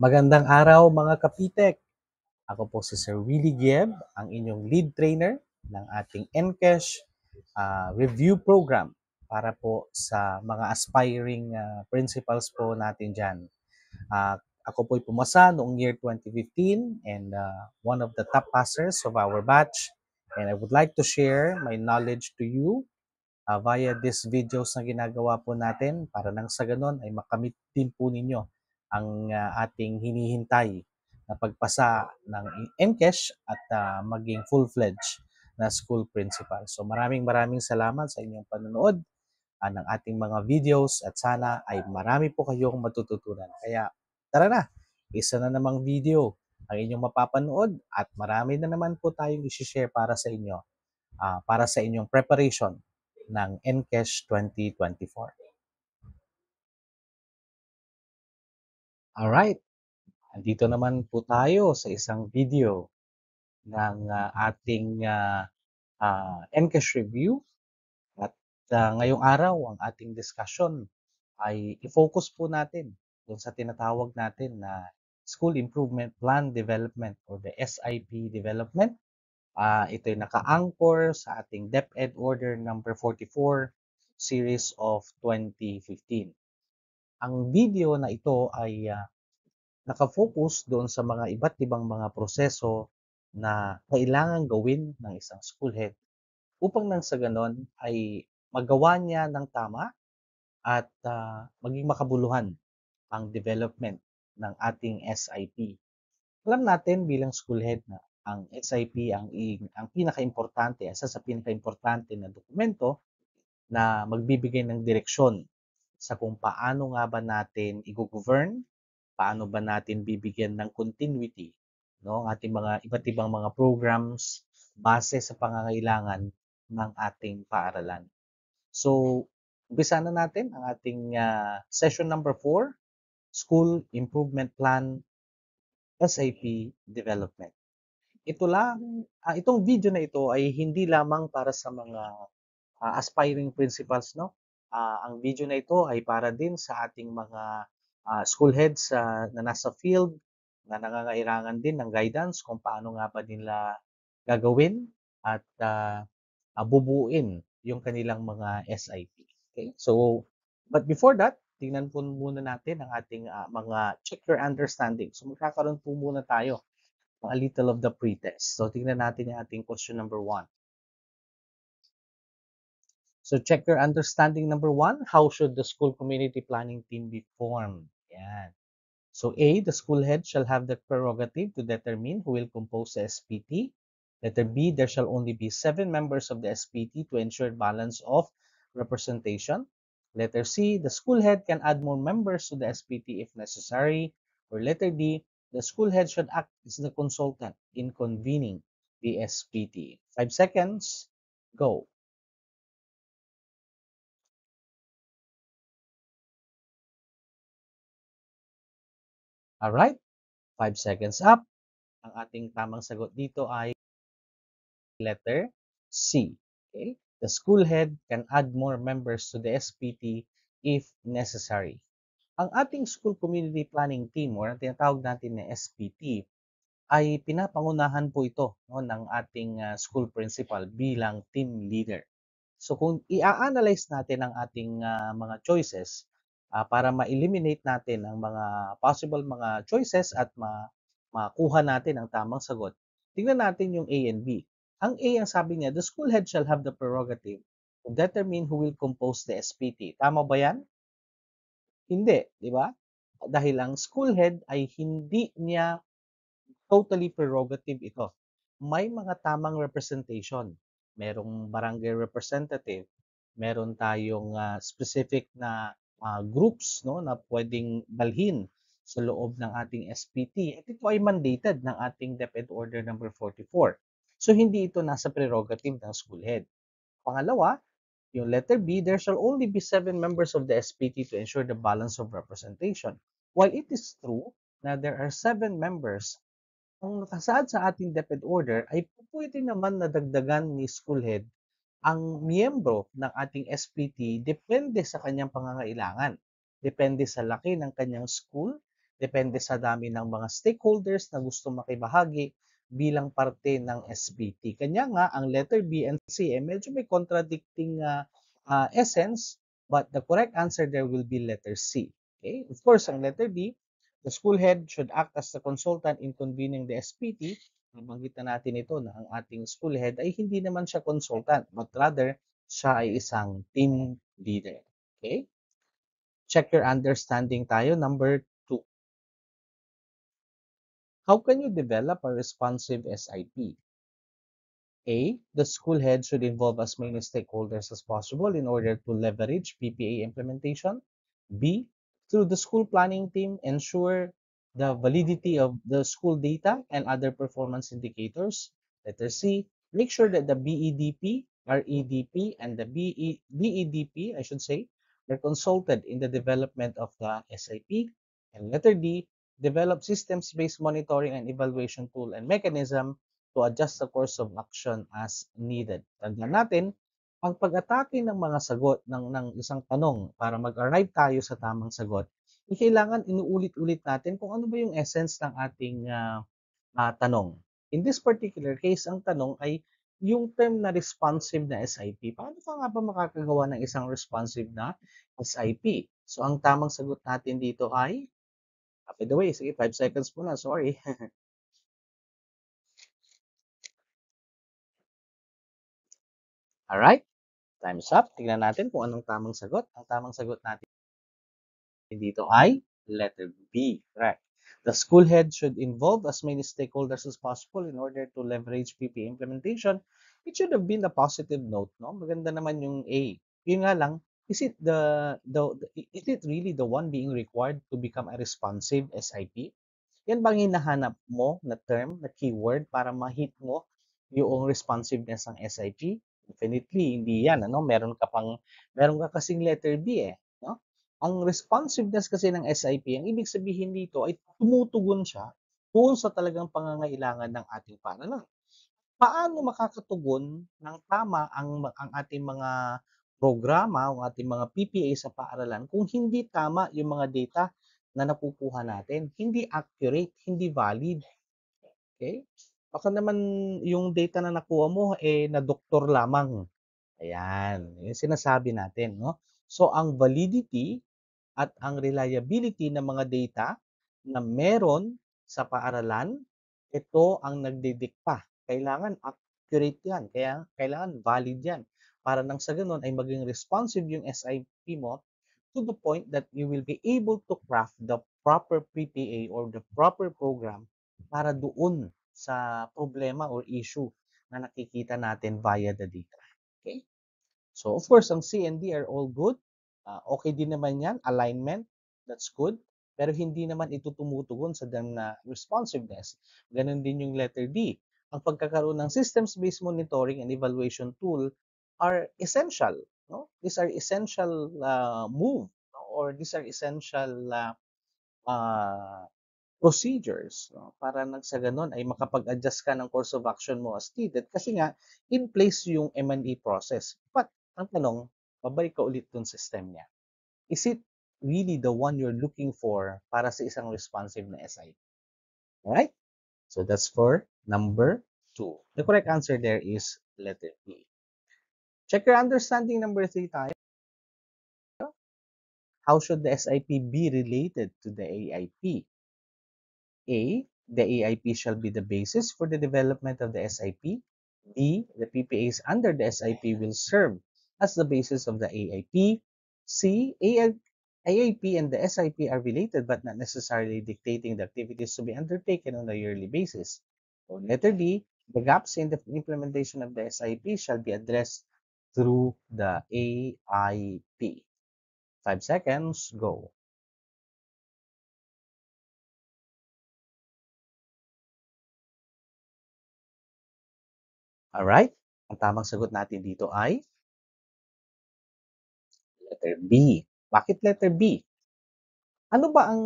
Magandang araw mga kapitek! Ako po si Sir Willie Gieb, ang inyong lead trainer ng ating Encash review program para po sa mga aspiring principals po natin dyan. Ako po'y pumasa noong year 2015 and one of the top passers of our batch. And I would like to share my knowledge to you via these videos na ginagawa po natin para nang sa ganon ay makamit din po ninyo ang ating hinihintay na pagpasa ng Encash at maging full-fledged na school principal. So maraming salamat sa inyong panonood ng ating mga videos at sana ay marami po kayong matututunan. Kaya tara na, isa na namang video ang inyong mapapanood at marami na naman po tayong isi-share para sa inyo, para sa inyong preparation ng Encash 2024. Alright, andito naman po tayo sa isang video ng ating Encash review at ngayong araw ang ating discussion ay i-focus po natin dun sa tinatawag natin na School Improvement Plan Development or the SIP development. Ito ay naka-anchor sa ating DepEd Order number 44 series of 2015. Ang video na ito ay nakafocus doon sa mga iba't ibang mga proseso na kailangan gawin ng isang school head upang nang sa ganon ay magawa niya ng tama at maging makabuluhan ang development ng ating SIP. Alam natin bilang school head na ang SIP ang pinaka-importante, isa sa pinaka-importante na dokumento na magbibigay ng direksyon sa kung paano nga ba natin i-govern, paano ba natin bibigyan ng continuity no, ang ating mga iba't ibang mga programs base sa pangangailangan ng ating paaralan. So, umpisa na natin ang ating session number 4, School Improvement Plan SIP Development. Itong video na ito ay hindi lamang para sa mga aspiring principals, no? Ang video na ito ay para din sa ating mga school heads na nasa field na nangangailangan din ng guidance kung paano nga ba nila gagawin at bubuuin yung kanilang mga SIP. Okay? So, but before that, tingnan po muna natin ang ating mga check your understanding. So, magkakaroon po muna tayo ng a little of the pretest. So, tingnan natin yung ating question number 1. So, check your understanding number 1. How should the school community planning team be formed? Yan. So, A, the school head shall have the prerogative to determine who will compose the SPT. Letter B, there shall only be 7 members of the SPT to ensure balance of representation. Letter C, the school head can add more members to the SPT if necessary. Or letter D, the school head should act as the consultant in convening the SPT. 5 seconds, go. Alright, 5 seconds up. Ang ating tamang sagot dito ay letter C. Okay? The school head can add more members to the SPT if necessary. Ang ating school community planning team or ang tinatawag natin na SPT ay pinapangunahan po ito no, ng ating school principal bilang team leader. So kung i-analyze natin ang ating mga choices para ma-eliminate natin ang mga possible mga choices at makuha natin ang tamang sagot, tingnan natin yung A and B. Ang A, ang sabi niya, the school head shall have the prerogative to determine who will compose the SPT. Tama ba yan? Hindi, di ba? Dahil ang school head ay hindi niya totally prerogative ito. May mga tamang representation. Merong barangay representative, meron tayong specific na groups no na pwedeng dalhin sa loob ng ating SPT. At ito ay mandated ng ating DepEd Order number 44. So hindi ito nasa prerogative ng school head. Pangalawa, yung letter B, there shall only be 7 members of the SPT to ensure the balance of representation. While it is true na there are 7 members, ang nakasaad sa ating DepEd order ay pwede naman na dagdagan ni school head ang miyembro ng ating SPT depende sa kanyang pangangailangan. Depende sa laki ng kanyang school, depende sa dami ng mga stakeholders na gusto makibahagi bilang parte ng SBT. Kanya nga, ang letter B and C medyo may contradicting essence, but the correct answer there will be letter C. Okay? Of course, ang letter B, the school head should act as the consultant in convening the SPT. Nabanggit na natin ito na ang ating school head ay hindi naman siya consultant, but rather siya ay isang team leader. Okay? Check your understanding tayo. Number 2. How can you develop a responsive SIP? A. The school head should involve as many stakeholders as possible in order to leverage PPA implementation. B. Through the school planning team, ensure the validity of the school data and other performance indicators. Letter C. Make sure that the BEDP, REDP, and the BEDP, I should say, are consulted in the development of the SIP. And letter D. Develop systems-based monitoring and evaluation tool and mechanism to adjust the course of action as needed. Tandaan natin, ang pag-atake ng mga sagot ng isang tanong para mag-arrive tayo sa tamang sagot, kailangan inuulit-ulit natin kung ano ba yung essence ng ating tanong. In this particular case, ang tanong ay yung term na responsive na SIP. Paano ka nga ba makakagawa ng isang responsive na SIP? So, ang tamang sagot natin dito ay, by the way, sige, 5 seconds muna, sorry. Alright, time's up. Tingnan natin kung anong tamang sagot. Ang tamang sagot natin dito ay letter B. Correct. The school head should involve as many stakeholders as possible in order to leverage PPA implementation. It should have been a positive note, no? Maganda naman yung A. Yun nga lang, is it really the one being required to become a responsive SIP? Yan bang hinahanap mo na term, na keyword para ma-hit mo yung responsiveness ng SIP? Definitely, hindi yan. Ano? Meron ka kasing letter B eh. No? Ang responsiveness kasi ng SIP, ang ibig sabihin dito ay tumutugon siya kung sa talagang pangangailangan ng ating paaralan. Paano makakatugon ng tama ang ating mga programa, ang ating mga PPA sa paaralan kung hindi tama yung mga data na nakukuha natin, hindi accurate, hindi valid. Okay? Baka naman yung data na nakuha mo na doktor lamang. Ayan, yung sinasabi natin, no? So ang validity at ang reliability ng mga data na meron sa paaralan, ito ang nagdidikta. Kailangan accurate yan, kaya kailangan valid yan. Para nang sa ganun ay maging responsive yung SIP mo to the point that you will be able to craft the proper PPA or the proper program para doon sa problema or issue na nakikita natin via the data. Okay? So, of course, ang C and D are all good. Okay din naman yan. Alignment, that's good. Pero hindi naman ito tumutugon sa na responsiveness. Ganon din yung letter D. Ang pagkakaroon ng systems-based monitoring and evaluation tool are essential. No? These are essential move, no? Or these are essential uh, procedures, no? Para nang sa ganun ay makapag-adjust ka ng course of action mo as needed kasi nga in place yung M&E process. But ang tanong, babalik ka ulit dun sa STEM niya. Is it really the one you're looking for para sa isang responsive na SI? Alright? So that's for number 2. The correct answer there is letter B. Check your understanding number 3 tayo. How should the SIP be related to the AIP? A. The AIP shall be the basis for the development of the SIP. B. The PPAs under the SIP will serve as the basis of the AIP. C. AIP and the SIP are related but not necessarily dictating the activities to be undertaken on a yearly basis. Or letter D. The gaps in the implementation of the SIP shall be addressed through the AIP. 5 seconds, go. Alright? Ang tamang sagot natin dito ay letter B. Bakit letter B? Ano ba ang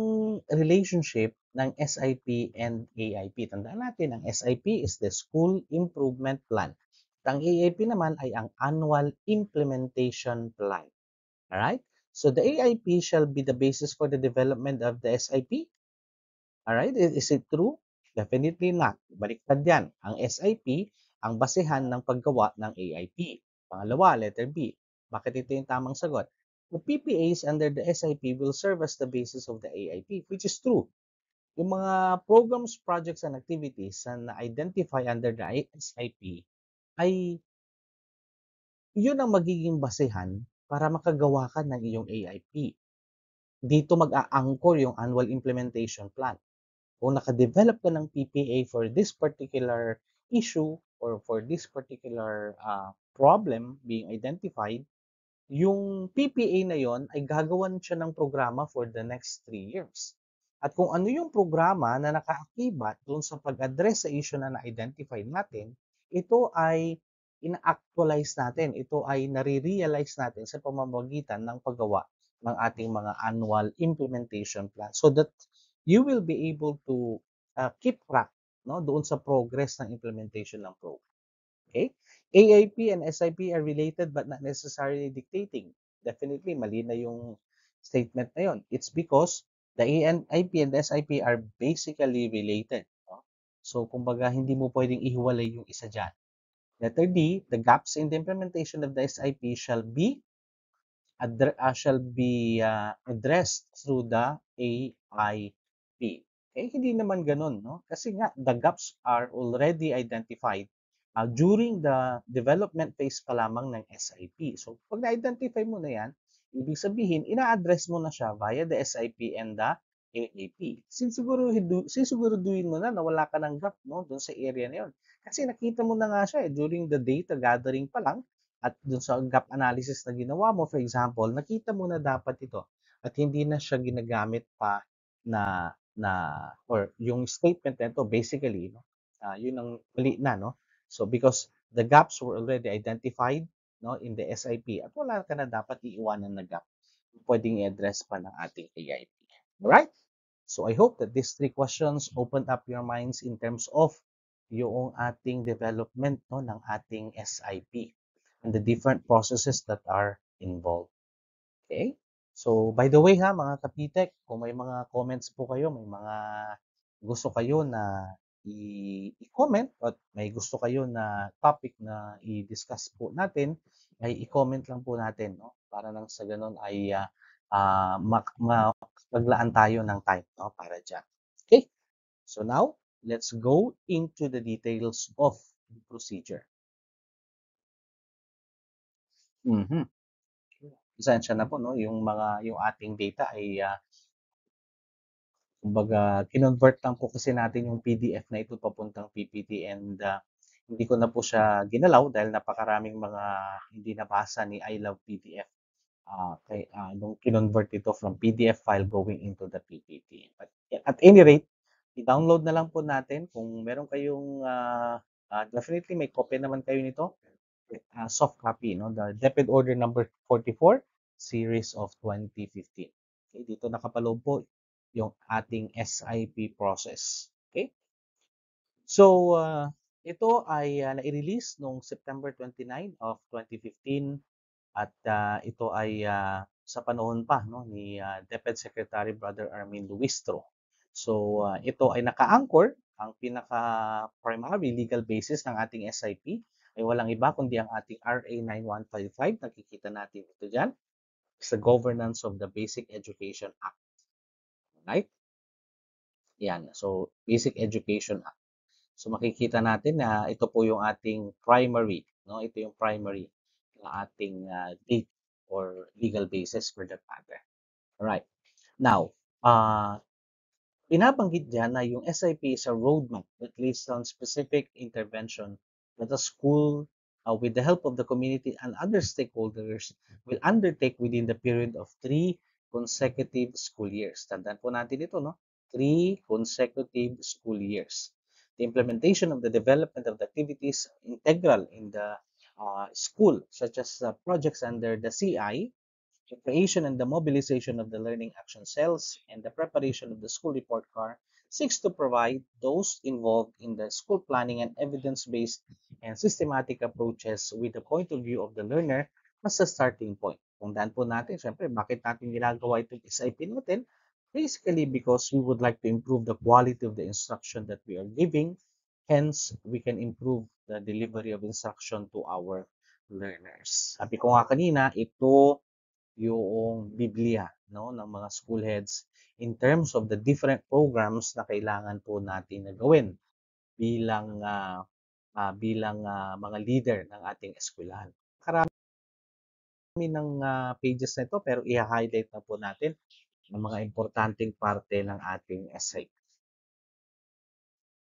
relationship ng SIP and AIP? Tandaan natin, ang SIP is the School Improvement Plan. At ang AIP naman ay ang Annual Implementation Plan. Alright? So the AIP shall be the basis for the development of the SIP. Alright, is it true? Definitely not. Baliktad yan. Ang SIP ang basehan ng paggawa ng AIP. Pangalawa, letter B. Bakit ito yung tamang sagot? The PPAs under the SIP will serve as the basis of the AIP, which is true. Yung mga programs, projects, and activities na na-identify under the SIP ay yun ang magiging basehan para makagawa ka ng iyong AIP. Dito mag-a-anchor yung annual implementation plan. Kung naka-develop ka ng PPA for this particular issue or for this particular problem being identified, yung PPA na yon ay gagawan siya ng programa for the next 3 years. At kung ano yung programa na nakaakibat doon sa pag-address sa issue na na-identify natin, ito ay ina-actualize natin. Ito ay nare-realize natin sa pamamagitan ng paggawa ng ating mga annual implementation plan so that you will be able to keep track no, doon sa progress ng implementation ng program. Okay? AIP and SIP are related but not necessarily dictating. Definitely, mali na yung statement na yon. It's because the AIP and SIP are basically related. No? So, kumbaga, hindi mo pwedeng ihiwalay yung isa dyan. Letter D, the gaps in the implementation of the SIP addressed through the AIP. Eh, hindi naman ganun, no? Kasi nga, the gaps are already identified during the development phase pa lamang ng SIP. So, pag na-identify mo na yan, ibig sabihin, ina-address mo na siya via the SIP and the AAP. Sisiguraduhin mo na wala ka ng gap no, doon sa area na yun. Kasi nakita mo na nga siya during the data gathering pa lang at doon sa gap analysis na ginawa mo, for example, nakita mo na dapat ito at hindi na siya ginagamit pa na or yung statement na ito basically no, yun ang mali na no. So because the gaps were already identified no in the SIP at wala ka na dapat iiwanan na gap. Pwedeng i-address pa ng ating AIP. Alright? So I hope that these 3 questions opened up your minds in terms of yung ating development no, ng ating SIP and the different processes that are involved. Okay? So, by the way ha, mga kapitek, kung may mga comments po kayo, may mga gusto kayo na i-comment at may gusto kayo na topic na i-discuss po natin, ay i-comment lang po natin, no? Para lang sa ganun ay maglaan tayo ng time, no? Para dyan. Okay? So now, let's go into the details of the procedure. Mm-hmm. Pasensya na po, no? Yung ating data ay kumbaga, kinonvert lang po kasi natin yung PDF na ito papuntang PPT and hindi ko na po siya ginalaw dahil napakaraming mga hindi nabasa ni I Love PDF nung kinonvert ito from PDF file going into the PPT. But at any rate, i-download na lang po natin kung meron kayong definitely may copy naman kayo nito, soft copy, no? The DepEd Order number 44, series of 2015. Okay, dito nakapaloob po yung ating SIP process. Okay? So, ito ay nai-release noong September 29 of 2015 at ito ay sa panahon pa no, ni DepEd Secretary Brother Armin Luistro. So, ito ay naka-anchor ang pinaka-primary legal basis ng ating SIP ay walang iba kundi ang ating RA 9155. Nakikita natin ito dyan. It's the Governance of the Basic Education Act. Right? Yan. So, Basic Education Act. So, makikita natin na ito po yung ating primary. No? Ito yung primary na ating date or legal basis for that matter. Alright. Now, binabanggit dyan na yung SIP is a roadmap that lists on specific intervention that a school, with the help of the community and other stakeholders, will undertake within the period of 3 consecutive school years. Tandaan po natin ito, no? 3 consecutive school years. The implementation of the development of the activities integral in the school, such as projects under the CI, the creation and the mobilization of the learning action cells, and the preparation of the school report card seeks to provide those involved in the school planning and evidence-based and systematic approaches with the point of view of the learner as a starting point. Tandaan po natin, syempre, bakit natin ginagawa itong SIP natin? Basically, because we would like to improve the quality of the instruction that we are giving, hence, we can improve the delivery of instruction to our learners. Sabi ko nga kanina, ito yung Biblia, no, ng mga school heads in terms of the different programs na kailangan po natin na gawin bilang mga leader ng ating eskwelahan. Karami ng pages na ito pero i-highlight na po natin ang mga importanteng parte ng ating essay.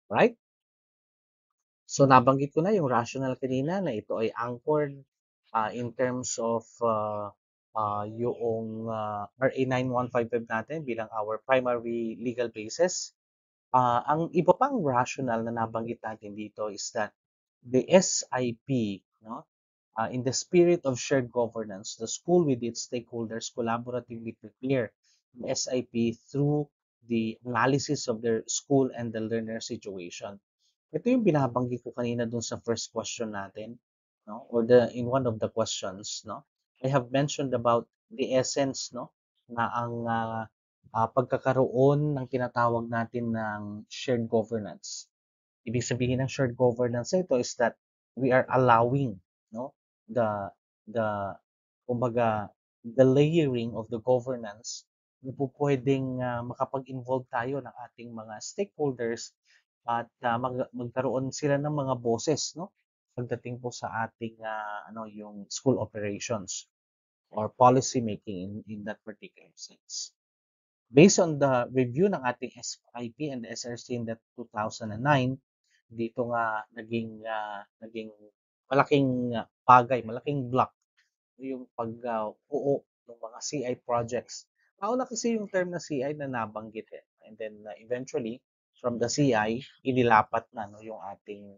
Right? So nabanggit ko na yung rational kanina na ito ay anchored in terms of yung RA 9155 natin bilang our primary legal basis. Ang iba pang rational na nabanggit natin dito is that the SIP, no? In the spirit of shared governance, the school with its stakeholders collaboratively prepare the SIP through the analysis of their school and the learner situation. Ito yung binabanggit ko kanina dun sa first question natin, no? Or in one of the questions, no? I have mentioned about the essence, no? Na ang pagkakaroon ng tinatawag natin ng shared governance. Ibig sabihin ng shared governance ito is that we are allowing, no, the the kumbaga the layering of the governance na po pwedeng makapag-involve tayo ng ating mga stakeholders at magkaroon sila ng mga boses, no, pagdating po sa ating yung school operations or policy making in that particular sense. Based on the review ng ating SIP and the SRC in that 2009, dito nga naging malaking bagay, malaking block yung pag-buo ng mga CI projects. Nauna kasi yung term na CI na nabanggit eh. And then eventually, from the CI, inilapat na no, yung ating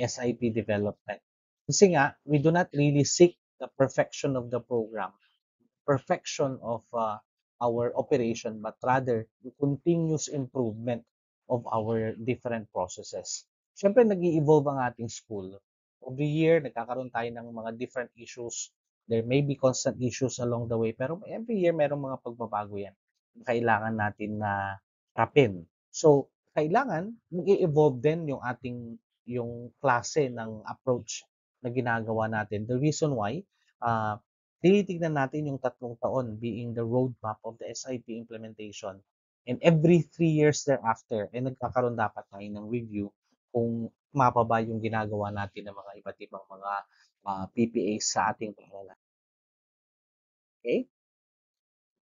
SIP development. Kasi nga, we do not really seek the perfection of the program, perfection of our operation, but rather the continuous improvement of our different processes. Siyempre, nag-i-evolve ang ating school. Every year, nagkakaroon tayo ng mga different issues. There may be constant issues along the way, pero every year, merong mga pagbabago yan. Kailangan natin na rapin. So, kailangan mag-i-evolve din yung klase ng approach na ginagawa natin. The reason why, tinitignan natin yung 3 taon being the roadmap of the SIP implementation. And every 3 years thereafter, nagkakaroon dapat tayo ng review kung mapa ba yung ginagawa natin ng mga iba't ibang mga PPAs sa ating paaralan. Okay?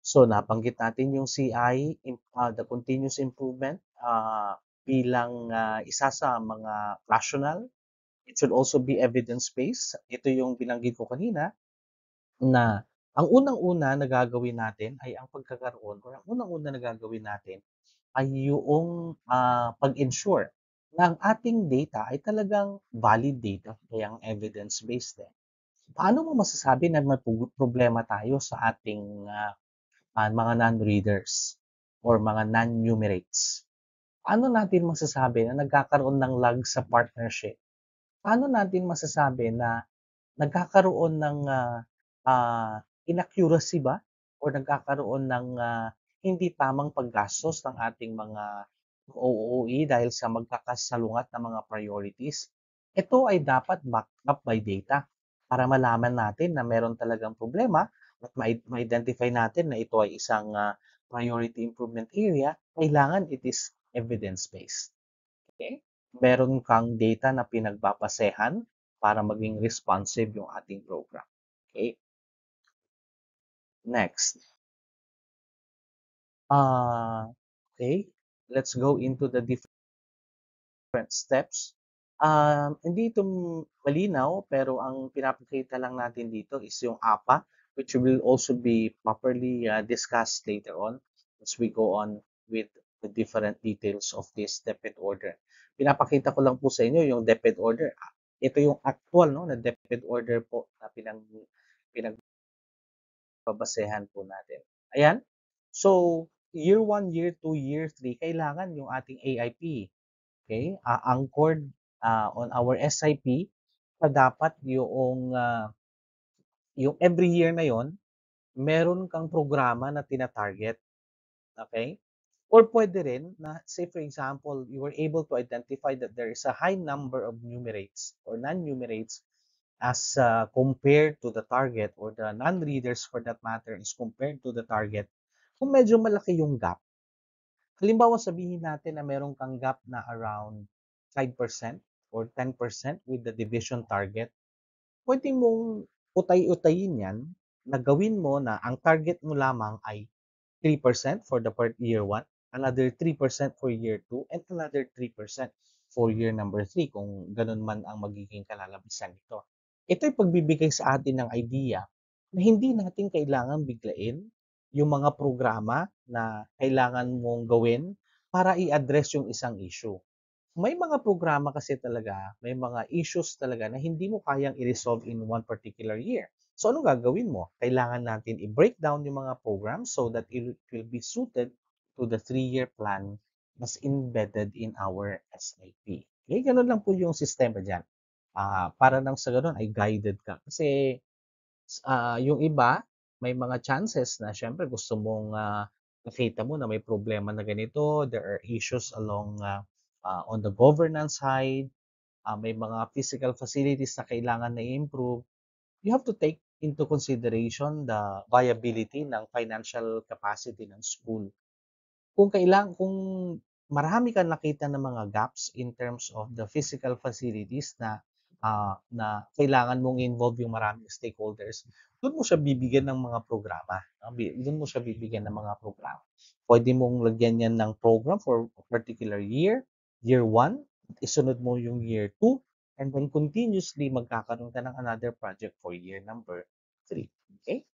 So, nabanggit natin yung CI, the continuous improvement, bilang isa sa mga rational. It should also be evidence-based. Ito yung binanggit ko kanina, na ang unang-una na gagawin natin ay ang pagkakaroon or ang unang-una na gagawin natin ay yung pag-ensure na ang ating data ay talagang valid data, kaya ang evidence-based din. Paano mo masasabi na may problema tayo sa ating mga non-readers or mga non-numerates? Paano natin masasabi na nagkakaroon ng lag sa partnership? Paano natin masasabi na nagkakaroon ng inaccuracy ba or nagkakaroon ng hindi tamang paggastos ng ating mga OOE dahil sa magkakasalungat na mga priorities? Ito ay dapat backed up by data para malaman natin na meron talagang problema at ma-identify natin na ito ay isang priority improvement area. Kailangan it is evidence-based. Okay? Meron kang data na pinagbabasehan para maging responsive yung ating program. Okay? Next. Okay. Let's go into the different steps. Hindi ito malinaw, pero ang pinapakita lang natin dito is yung APA, which will also be properly discussed later on as we go on with the different details of this DepEd order. Pinapakita ko lang po sa inyo yung DepEd order. Ito yung actual no, na DepEd order po na pinagbabasehan po natin. Ayan. So, year 1, year 2, year 3, kailangan yung ating AIP. Okay? Anchored on our SIP, dapat yung every year na yon, meron kang programa na tina-target. Okay? Or pwede rin na, say for example, you were able to identify that there is a high number of numerates or non-numerates as compared to the target, or the non-readers for that matter is compared to the target. Kung medyo malaki yung gap, halimbawa sabihin natin na meron kang gap na around 5% or 10% with the division target, pwede mong utay-utayin yan na gawin mo na ang target mo lamang ay 3% for the year 1, another 3% for year 2, and another 3% for year number 3 kung ganun man ang magiging kalalabasan nito. Ito'y pagbibigay sa atin ng idea na hindi natin kailangan biglain yung mga programa na kailangan mong gawin para i-address yung isang issue. May mga programa kasi talaga, may mga issues talaga na hindi mo kayang i-resolve in one particular year. So, anong gagawin mo? Kailangan natin i-break down yung mga programs so that it will be suited to the 3-year plan mas embedded in our SIP. Okay, ganun lang po yung sistema dyan. Para nang sa ganun ay guided ka. Kasi yung iba, may mga chances na syempre gusto mong nakita mo na may problema na ganito, there are issues along on the governance side, may mga physical facilities na kailangan na i-improve. You have to take into consideration the viability ng financial capacity ng school. Kung marami kang nakita ng mga gaps in terms of the physical facilities na kailangan mong involve yung maraming stakeholders, doon mo siya bibigyan ng mga programa. Doon mo siya bibigyan ng mga programa. Pwede mong lagyan yan ng program for a particular year, year 1, isunod mo yung year 2, and then continuously magkakaroon ka ng another project for year number 3. Okay?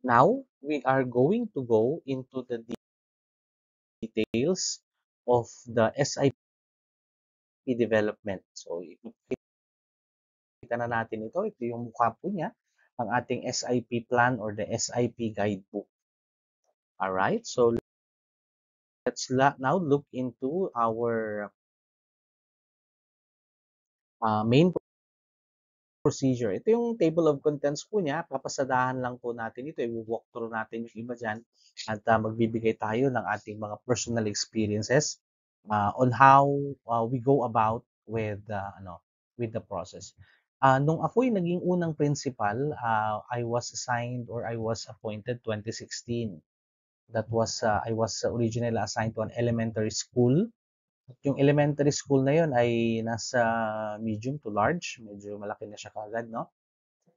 Now, we are going to go into the details of the SIP development. So, ipakita na natin ito. Ito yung mukha po niya, ang ating SIP plan or the SIP guidebook. Alright, so let's now look into our main procedure. Ito yung table of contents po niya. Papasadahan lang po natin ito. I-walk through natin yung iba dyan. At magbibigay tayo ng ating mga personal experiences on how we go about with with the process. Nung ako'y naging unang principal, I was assigned or I was appointed 2016. That was I was originally assigned to an elementary school. Yung elementary school na yun ay nasa medium to large, medyo malaki na siya kaagad, no?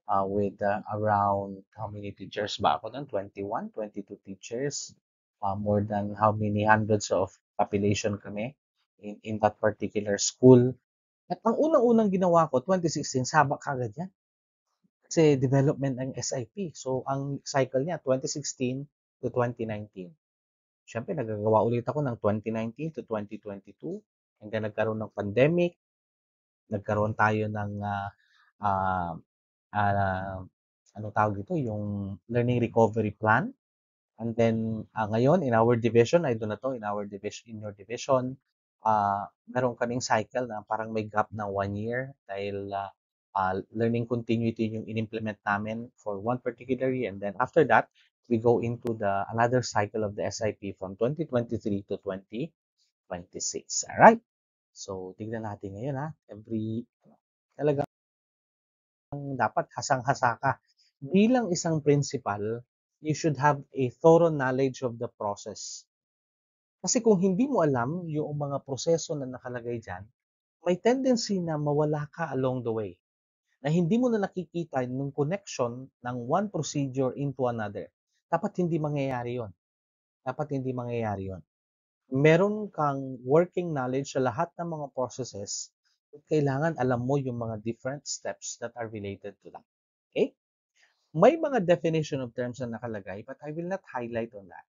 With around, how many teachers ba ako doon? 21, 22 teachers. More than how many hundreds of population kami in that particular school. At ang unang-unang ginawa ko, 2016, sabak kagad yan. Kasi development ng SIP. So, ang cycle niya, 2016 to 2019. Siyempre, nagagawa ulit ako ng 2019 to 2022. And then, nagkaroon ng pandemic. Nagkaroon tayo ng uh, uh, ano tawag dito, yung learning recovery plan. And then, ngayon, in our division, I do na to, in our division, in your division, meron kaming cycle na parang may gap ng 1 year dahil learning continuity yung in-implement namin for one particular year. And then after that, we go into the another cycle of the SIP from 2023 to 2026. Alright? So, tignan natin ngayon talagang dapat hasang-hasa ka. Bilang isang principal, you should have a thorough knowledge of the process. Kasi kung hindi mo alam yung mga proseso na nakalagay dyan, may tendency na mawala ka along the way. Na hindi mo na nakikita yung connection ng one procedure into another. Dapat hindi mangyayari yon. Dapat hindi mangyayari yon. Meron kang working knowledge sa lahat ng mga processes, kailangan alam mo yung mga different steps that are related to that. Okay? May mga definition of terms na nakalagay, but I will not highlight on that.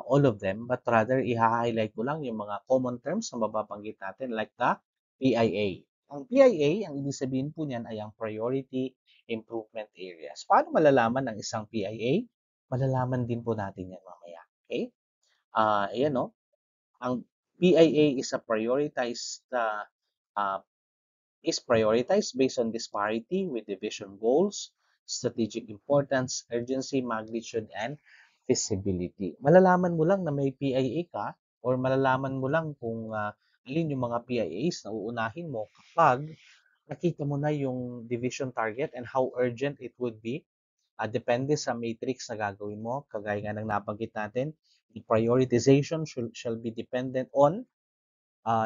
All of them, but rather i-highlight ko lang yung mga common terms na mababanggit natin like the PIA. Ang PIA, ang ibig sabihin po niyan ay ang Priority Improvement Areas. Paano malalaman ng isang PIA? Malalaman din po natin yan mamaya. Okay? Ayan no? Ang PIA is a uh, prioritized based on disparity with division goals, strategic importance, urgency, magnitude, and feasibility. Malalaman mo lang na may PIA ka or malalaman mo lang kung alin yung mga PIAs na uunahin mo kapag nakita mo na yung division target and how urgent it would be. Depende sa matrix na gagawin mo. Kagaya nga ng nabanggit natin, the prioritization shall be dependent on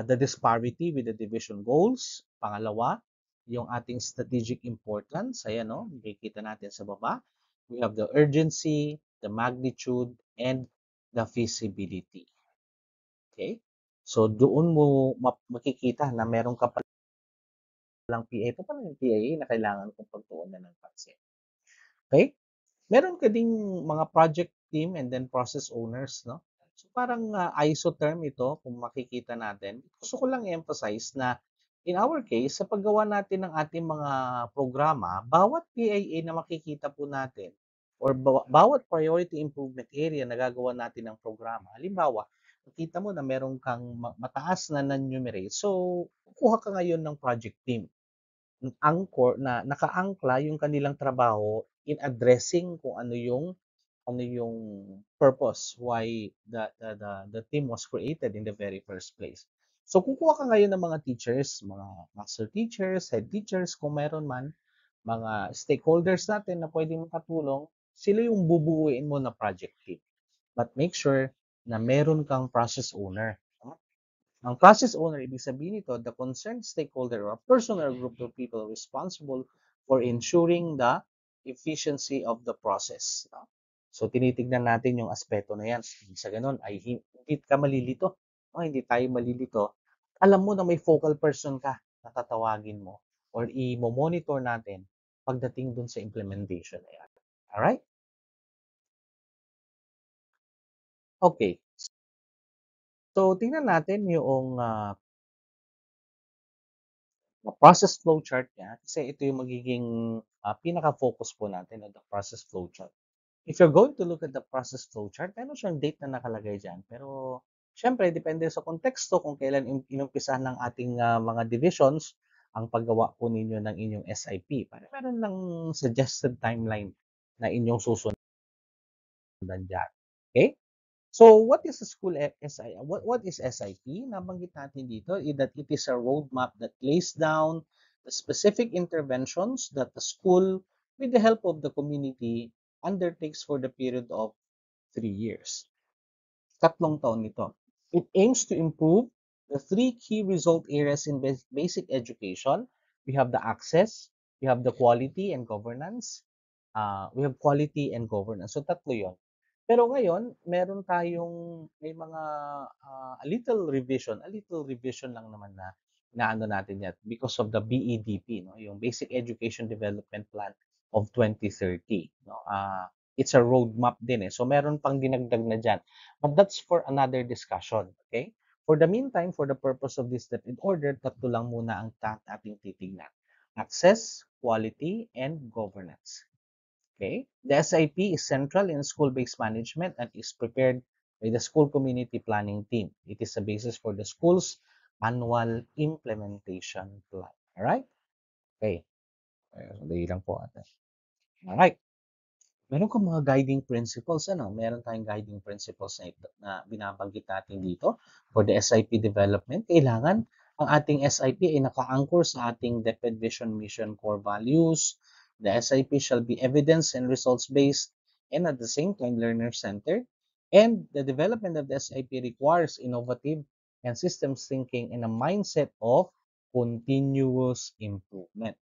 the disparity with the division goals. Pangalawa, yung ating strategic importance. Ayan, no? Makikita natin sa baba. We have the urgency, the magnitude, and the feasibility. Okay? So, doon mo makikita na meron ka palang PA. Ito pala yung PA na kailangan kong pagtuunan ng pansin. Okay? Meron ka ding mga project team and then process owners, no? So parang isotherm ito kung makikita natin. Gusto ko lang i-emphasize na in our case, sa paggawa natin ng ating mga programa, bawat PIA na makikita po natin or bawat priority improvement area na gagawa natin ng programa. Halimbawa, nakita mo na meron kang mataas na non-numerate. So, kukuha ka ngayon ng project team anchor na nakaangkla yung kanilang trabaho in addressing kung ano yung purpose why the team was created in the very first place. So kukuha ka ngayon ng mga teachers, mga master teachers, head teachers kung meron man, mga stakeholders natin na pwedeng makatulong, sila yung bubuuin mo na project team. But make sure na meron kang process owner. Ang process owner, ibig sabihin nito, the concerned stakeholder or person or group of people responsible for ensuring the efficiency of the process. So, tinitignan natin yung aspeto na yan. Sa ganun, ay hindi ka malilito. Hindi tayo malilito. Alam mo na may focal person ka na tatawagin mo or i-monitor natin pagdating dun sa implementation na yan. Alright? Okay. So, tingnan natin yung process flow chart niya kasi ito yung magiging pinaka-focus po natin on the process flow chart. If you're going to look at the process flow chart, meron siyang date na nakalagay dyan. Pero, syempre, depende sa konteksto kung kailan inumpisahan ng ating mga divisions ang paggawa po ninyo ng inyong SIP. Para meron lang suggested timeline na inyong susundan dyan. Okay? So, what is a school SI? What is SIP? Nabanggit natin dito that it is a roadmap that lays down the specific interventions that the school, with the help of the community, undertakes for the period of 3 years. Tatlong taon nito. It aims to improve the three key result areas in basic education. We have the access, we have the quality and governance, we have quality and governance. So tatlo yon. Pero ngayon, meron tayong may mga a little revision lang naman na naano natin yan because of the BEDP, no? Yung Basic Education Development Plan of 2030. No? It's a roadmap din eh. So meron pang dinagdag na dyan. But that's for another discussion. Okay? For the meantime, for the purpose of this step in order, tatlo lang muna ang ating titignan. Access, quality, and governance. Okay? The SIP is central in school-based management and is prepared by the school community planning team. It is the basis for the school's annual implementation plan. Alright? Okay. Dali lang po ate. Alright. Meron kang mga guiding principles, ano? Meron tayong guiding principles na binabanggit natin dito for the SIP development. Kailangan ang ating SIP ay naka-anchor sa ating DepEd Vision Mission core values. The SIP shall be evidence and results-based and at the same time learner-centered. And the development of the SIP requires innovative and systems thinking and a mindset of continuous improvement.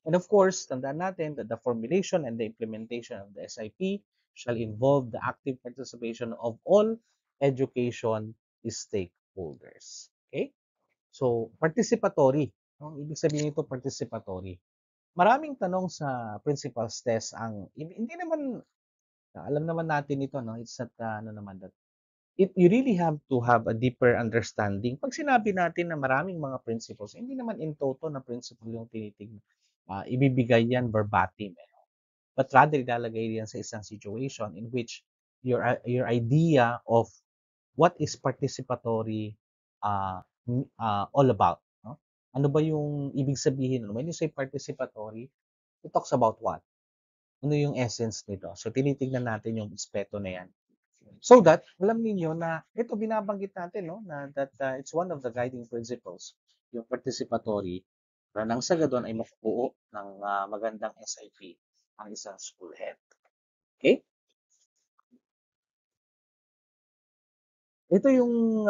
And of course, tandaan natin that the formulation and the implementation of the SIP shall involve the active participation of all education stakeholders. Okay? So, participatory. Ang ibig sabihin nito, participatory. Maraming tanong sa principal's test ang, hindi naman, alam naman natin ito, no? It's not, ano naman, that you really have to have a deeper understanding. Pag sinabi natin na maraming mga principles, hindi naman in toto na principle yung tinitignan. Ibibigay yan verbatim. But rather, ilalagay yan sa isang situation in which your idea of what is participatory all about. No? Ano ba yung ibig sabihin? When you say participatory, it talks about what? ano yung essence nito. So, tinitignan natin yung aspeto na yan. So that, alam ninyo na ito binabanggit natin, no, na that it's one of the guiding principles, yung participatory, para nang sa gadon ay makubuo ng magandang SIP ang isang school head. Okay? Ito yung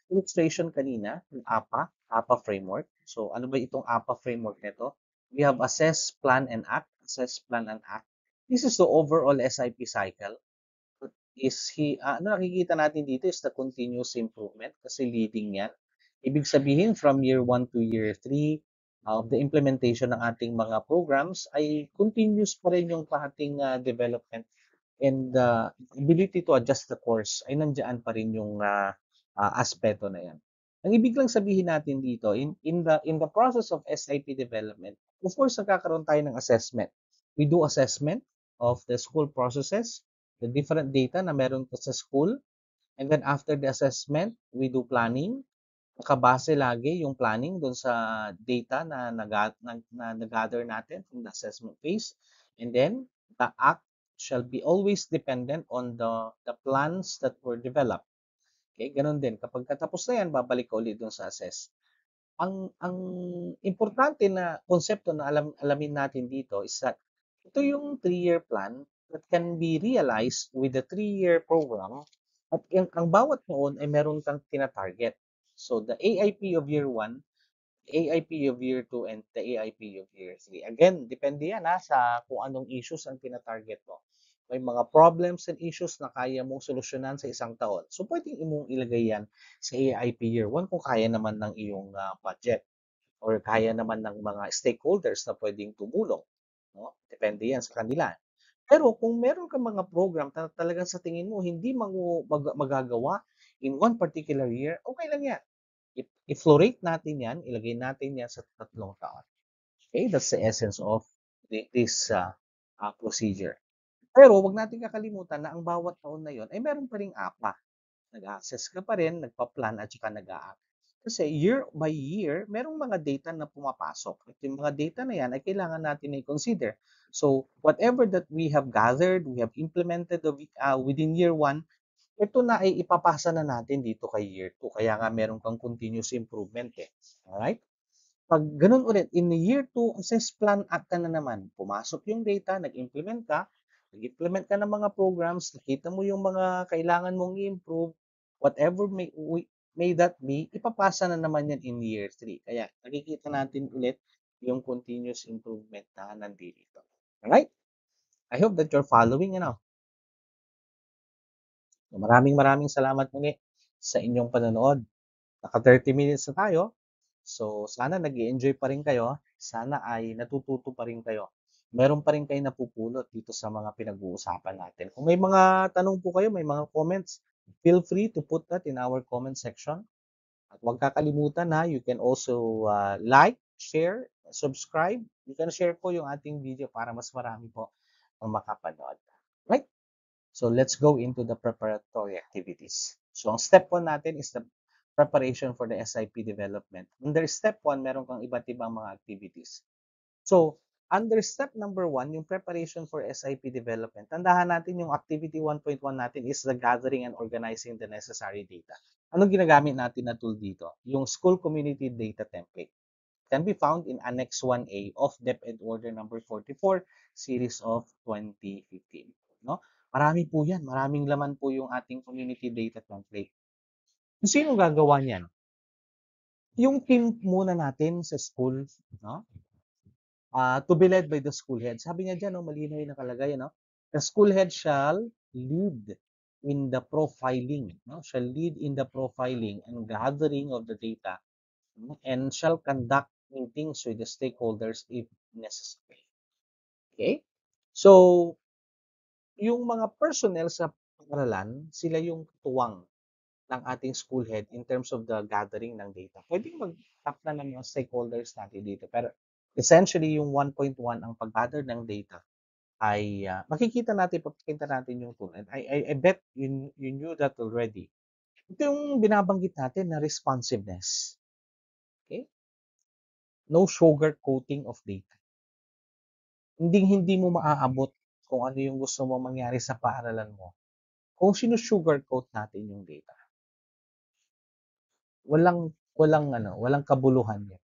illustration kanina, yung APA framework. So, ano ba itong APA framework nito? We have assess, plan, and act. Assess, plan, and act. This is the overall SIP cycle. Ano nakikita natin dito is the continuous improvement kasi leading yan. Ibig sabihin, from year 1 to year 3, the implementation ng ating mga programs ay continuous pa rin yung ating development and the ability to adjust the course ay nandiyan pa rin yung aspeto na yan. Ang ibig lang sabihin natin dito, in the process of SIP development, of course, nagkakaroon tayo ng assessment. We do assessment of the school processes, the different data na meron ka sa school, and then after the assessment, we do planning. Nakabase lagi yung planning doon sa data na nag-gather natin from the assessment phase. And then, the act shall be always dependent on the plans that were developed. Okay, ganun din. Kapag katapos na yan, babalik ka ulit doon sa assess. Ang importante na konsepto na alamin natin dito is that ito yung 3-year plan that can be realized with the 3-year program at ang bawat noon ay meron kang tina-target. So the AIP of year 1, AIP of year 2, and the AIP of year 3. Again, depende yan sa kung anong issues ang tina-target mo. May mga problems and issues na kaya mong solusyonan sa isang taon. So, pwedeng imong ilagay yan sa AIP year 1 kung kaya naman ng iyong budget or kaya naman ng mga stakeholders na pwedeng tumulong. No? Depende yan sa kanila. Pero kung meron kang mga program na talagang sa tingin mo hindi magagawa in one particular year, okay lang yan. I-flow rate natin yan, ilagay natin yan sa 3 taon. Okay, that's the essence of this procedure. Pero wag natin kakalimutan na ang bawat taon na yon ay meron pa ring APA. Nag-assess ka pa rin, nagpa-plan at saka nag-a-act. Kasi year by year, merong mga data na pumapasok. At yung mga data na yan ay kailangan natin i-consider. So, whatever that we have gathered, we have implemented within year 1, ito na ay ipapasa na natin dito kay year 2. Kaya nga meron kang continuous improvement eh. Alright? Pag ganun ulit, in the year 2, assess plan act ka na naman. Pumasok yung data, nag-implement ka ng mga programs, nakita mo yung mga kailangan mong i-improve, whatever may that be, ipapasa na naman yan in year 3. Kaya nakikita natin ulit yung continuous improvement na nandito. Alright? I hope that you're following, Maraming salamat muli sa inyong panonood. Naka 30 minutes na tayo. So, sana nag-enjoy pa rin kayo. Sana ay natututo pa rin kayo. Meron pa rin kayo napupulot dito sa mga pinag-uusapan natin. Kung may mga tanong po kayo, may mga comments, feel free to put that in our comment section. At huwag kakalimutan you can also like, share, subscribe. You can share po yung ating video para mas marami po ang makapanood. Right? So let's go into the preparatory activities. So ang step 1 natin is the preparation for the SIP development. Under step 1, meron kang iba't ibang mga activities. So, under step number 1, yung preparation for SIP development, tandahan natin yung activity 1.1 natin is the gathering and organizing the necessary data. Anong ginagamit natin na tool dito? Yung School Community Data Template. Can be found in Annex 1A of DepEd Order number 44, Series of 2015. No? Marami po yan. Maraming laman po yung ating Community Data Template. Sino gagawa niyan? Yung team muna natin sa school, no? To be led by the school head. Sabi niya dyan, malinaw yung nakalagay, The school head shall lead in the profiling, Shall lead in the profiling and gathering of the data and shall conduct meetings with the stakeholders if necessary. Okay? So, yung mga personnel sa paaralan, sila yung tuwang ng ating school head in terms of the gathering ng data. Pwedeng mag-tap na ng mga stakeholders natin dito. Pero essentially, yung 1.1 ang pag-gather ng data ay makikita natin, papakita natin yung tool. And I bet you knew that already. Ito yung binabanggit natin na responsiveness. Okay? No sugar coating of data. Hindi mo maaabot kung ano yung gusto mong mangyari sa paaralan mo, kung sinu-sugarcoat natin yung data, walang kabuluhan yan.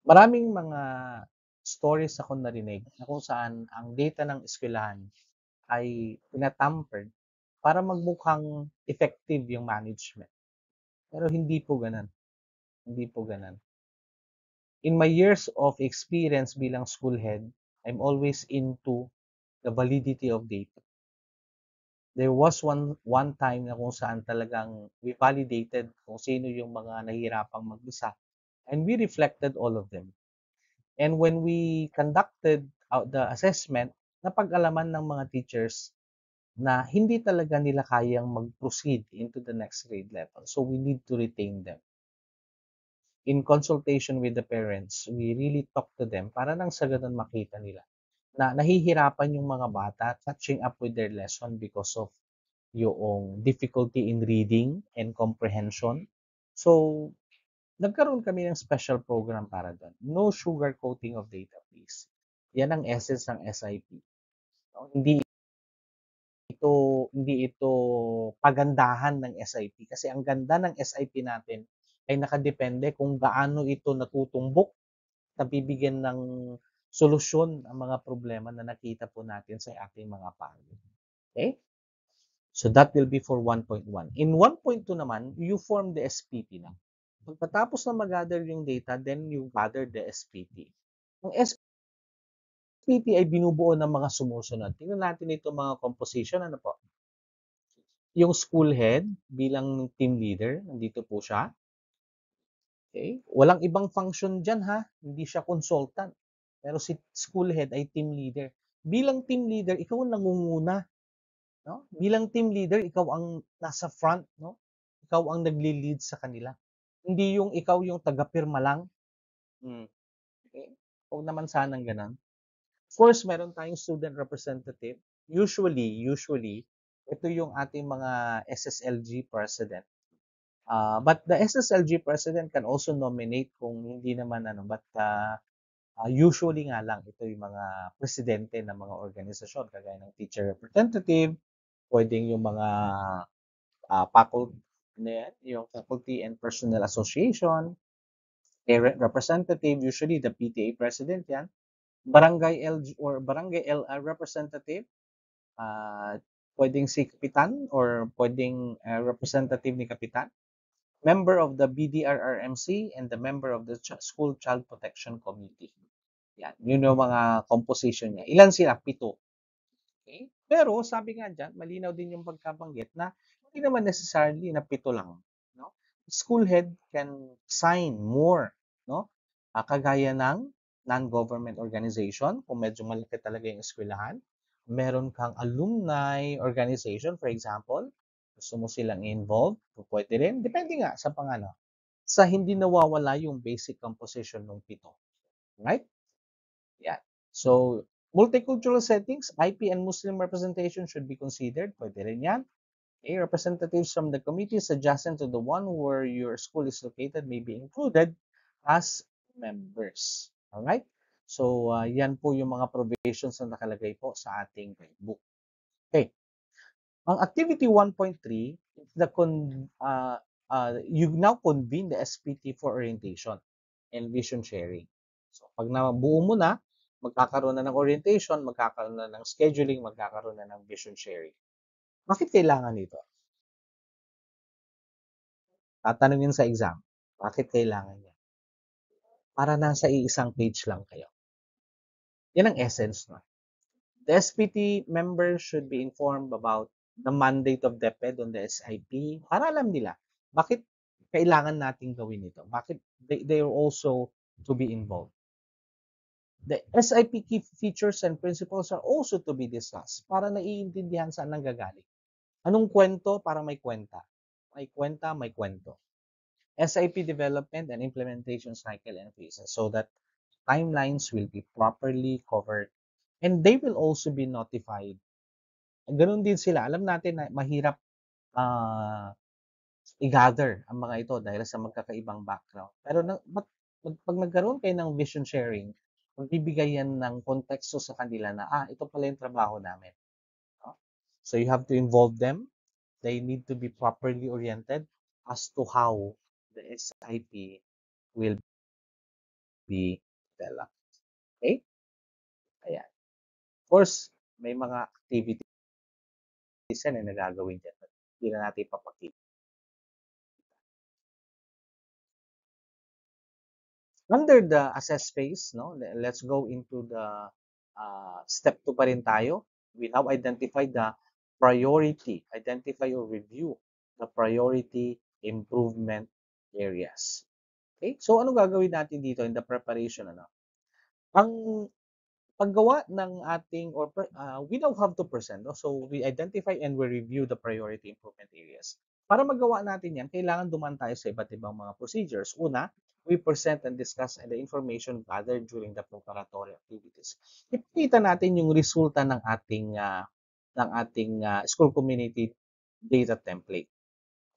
Maraming mga stories akong narinig na kung saan ang data ng eskwelahan ay tina-tampered para magmukhang effective yung management. Pero hindi po gano'n, hindi po gano'n. In my years of experience bilang school head, I'm always into the validity of data. There was one time na kung saan talagang we validated kung sino yung mga nahihirapang magbasa, and we reflected all of them. And when we conducted the assessment, napag-alaman ng mga teachers na hindi talaga nila kayang mag-proceed into the next grade level. So we need to retain them. In consultation with the parents, we really talk to them para nang sa ganun makita nila na nahihirapan yung mga bata catching up with their lesson because of yung difficulty in reading and comprehension. So, nagkaroon kami ng special program para doon. No sugar coating of data, please. Yan ang essence ng SIP. No? Hindi ito pagandahan ng SIP kasi ang ganda ng SIP natin ay nakadepende kung gaano ito natutumbok na bibigyan ng solusyon ang mga problema na nakita po natin sa ating mga paaralan. Okay? So that will be for 1.1. In 1.2 naman, you form the SPT na. Pagkatapos na mag-gather yung data, then you gather the SPT. Ang SPT ay binubuo ng mga sumusunod. Tingnan natin ito mga composition. Ano po? Yung school head bilang team leader, nandito po siya. Okay? Walang ibang function dyan ha. Hindi siya consultant. Pero si school head ay team leader. Bilang team leader, ikaw ang nangunguna. No? Bilang team leader, ikaw ang nasa front. No? Ikaw ang nagli-lead sa kanila. Hindi yung ikaw yung taga-pirma lang. Okay? Huwag naman sanang ganun. Of course, meron tayong student representative. Usually, ito yung ating mga SSLG president. But the SSLG president can also nominate kung hindi naman but usually nga lang ito yung mga presidente ng mga organisasyon kagaya ng teacher representative, pwedeng yung mga faculty, yung faculty and personnel association, parent representative, usually the PTA president yan, barangay LG or barangay LR representative, pwedeng si kapitan or pwedeng representative ni kapitan, member of the BDRRMC, and the member of the School Child Protection Committee. Yan, yun yung mga composition niya. Ilan sila? 7. Okay? Pero sabi nga dyan, malinaw din yung pagkabanggit na hindi naman necessarily na 7 lang. No? School head can sign more. No? Kagaya ng non-government organization, kung medyo malaki talaga yung eskwelahan. Meron kang alumni organization, for example, gusto mo silang involved, pwede rin. Depende nga sa pangano. Sa hindi nawawala yung basic composition ng 7. Right? Yeah. So, multicultural settings, IP and Muslim representation should be considered. Pwede rin yan. Okay, representatives from the committees adjacent to the one where your school is located may be included as members. Alright? So, yan po yung mga provisions na nakalagay po sa ating book. Okay. Ang activity 1.3, you now convene the SPT for orientation and vision sharing. So, pag nabuo mo na, magkakaroon na ng orientation, magkakaroon na ng scheduling, magkakaroon na ng vision sharing. Bakit kailangan ito? Tatanungin sa exam, bakit kailangan niya? Para nasa iisang page lang kayo. Yan ang essence no. The SPT members should be informed about the mandate of DepEd on the SIP para alam nila bakit kailangan nating gawin ito. Bakit they are also to be involved. The SIP key features and principles are also to be discussed para naiintindihan saan nanggagaling. Anong kwento para may kwenta? May kwenta, may kwento. SIP development and implementation cycle and phases so that timelines will be properly covered and they will also be notified. Ganun din sila. Alam natin na mahirap i-gather ang mga ito dahil sa magkakaibang background. Pero pag nagkaroon kayo ng vision sharing, magbibigay yan ng konteksto sa kanila na, ito pala yung trabaho namin. No? So you have to involve them. They need to be properly oriented as to how the SIP will be developed. Okay? Ayan. Of course, may mga activities yan na nagagawin dyan. Hindi na natin ipapakita. Under the assess phase, no, let's go into the step 2 pa rin tayo. We have identified the priority, identify or review the priority improvement areas. Okay? So, ano gagawin natin dito in the preparation? Ano? Ang paggawa ng ating, we now have to present. No? So, we identify and we review the priority improvement areas. Para magawa natin yan, kailangan duman tayo sa iba't ibang mga procedures. Una, we present and discuss the information gathered during the preparatory activities. Ipakita natin yung resulta ng ating school community data template.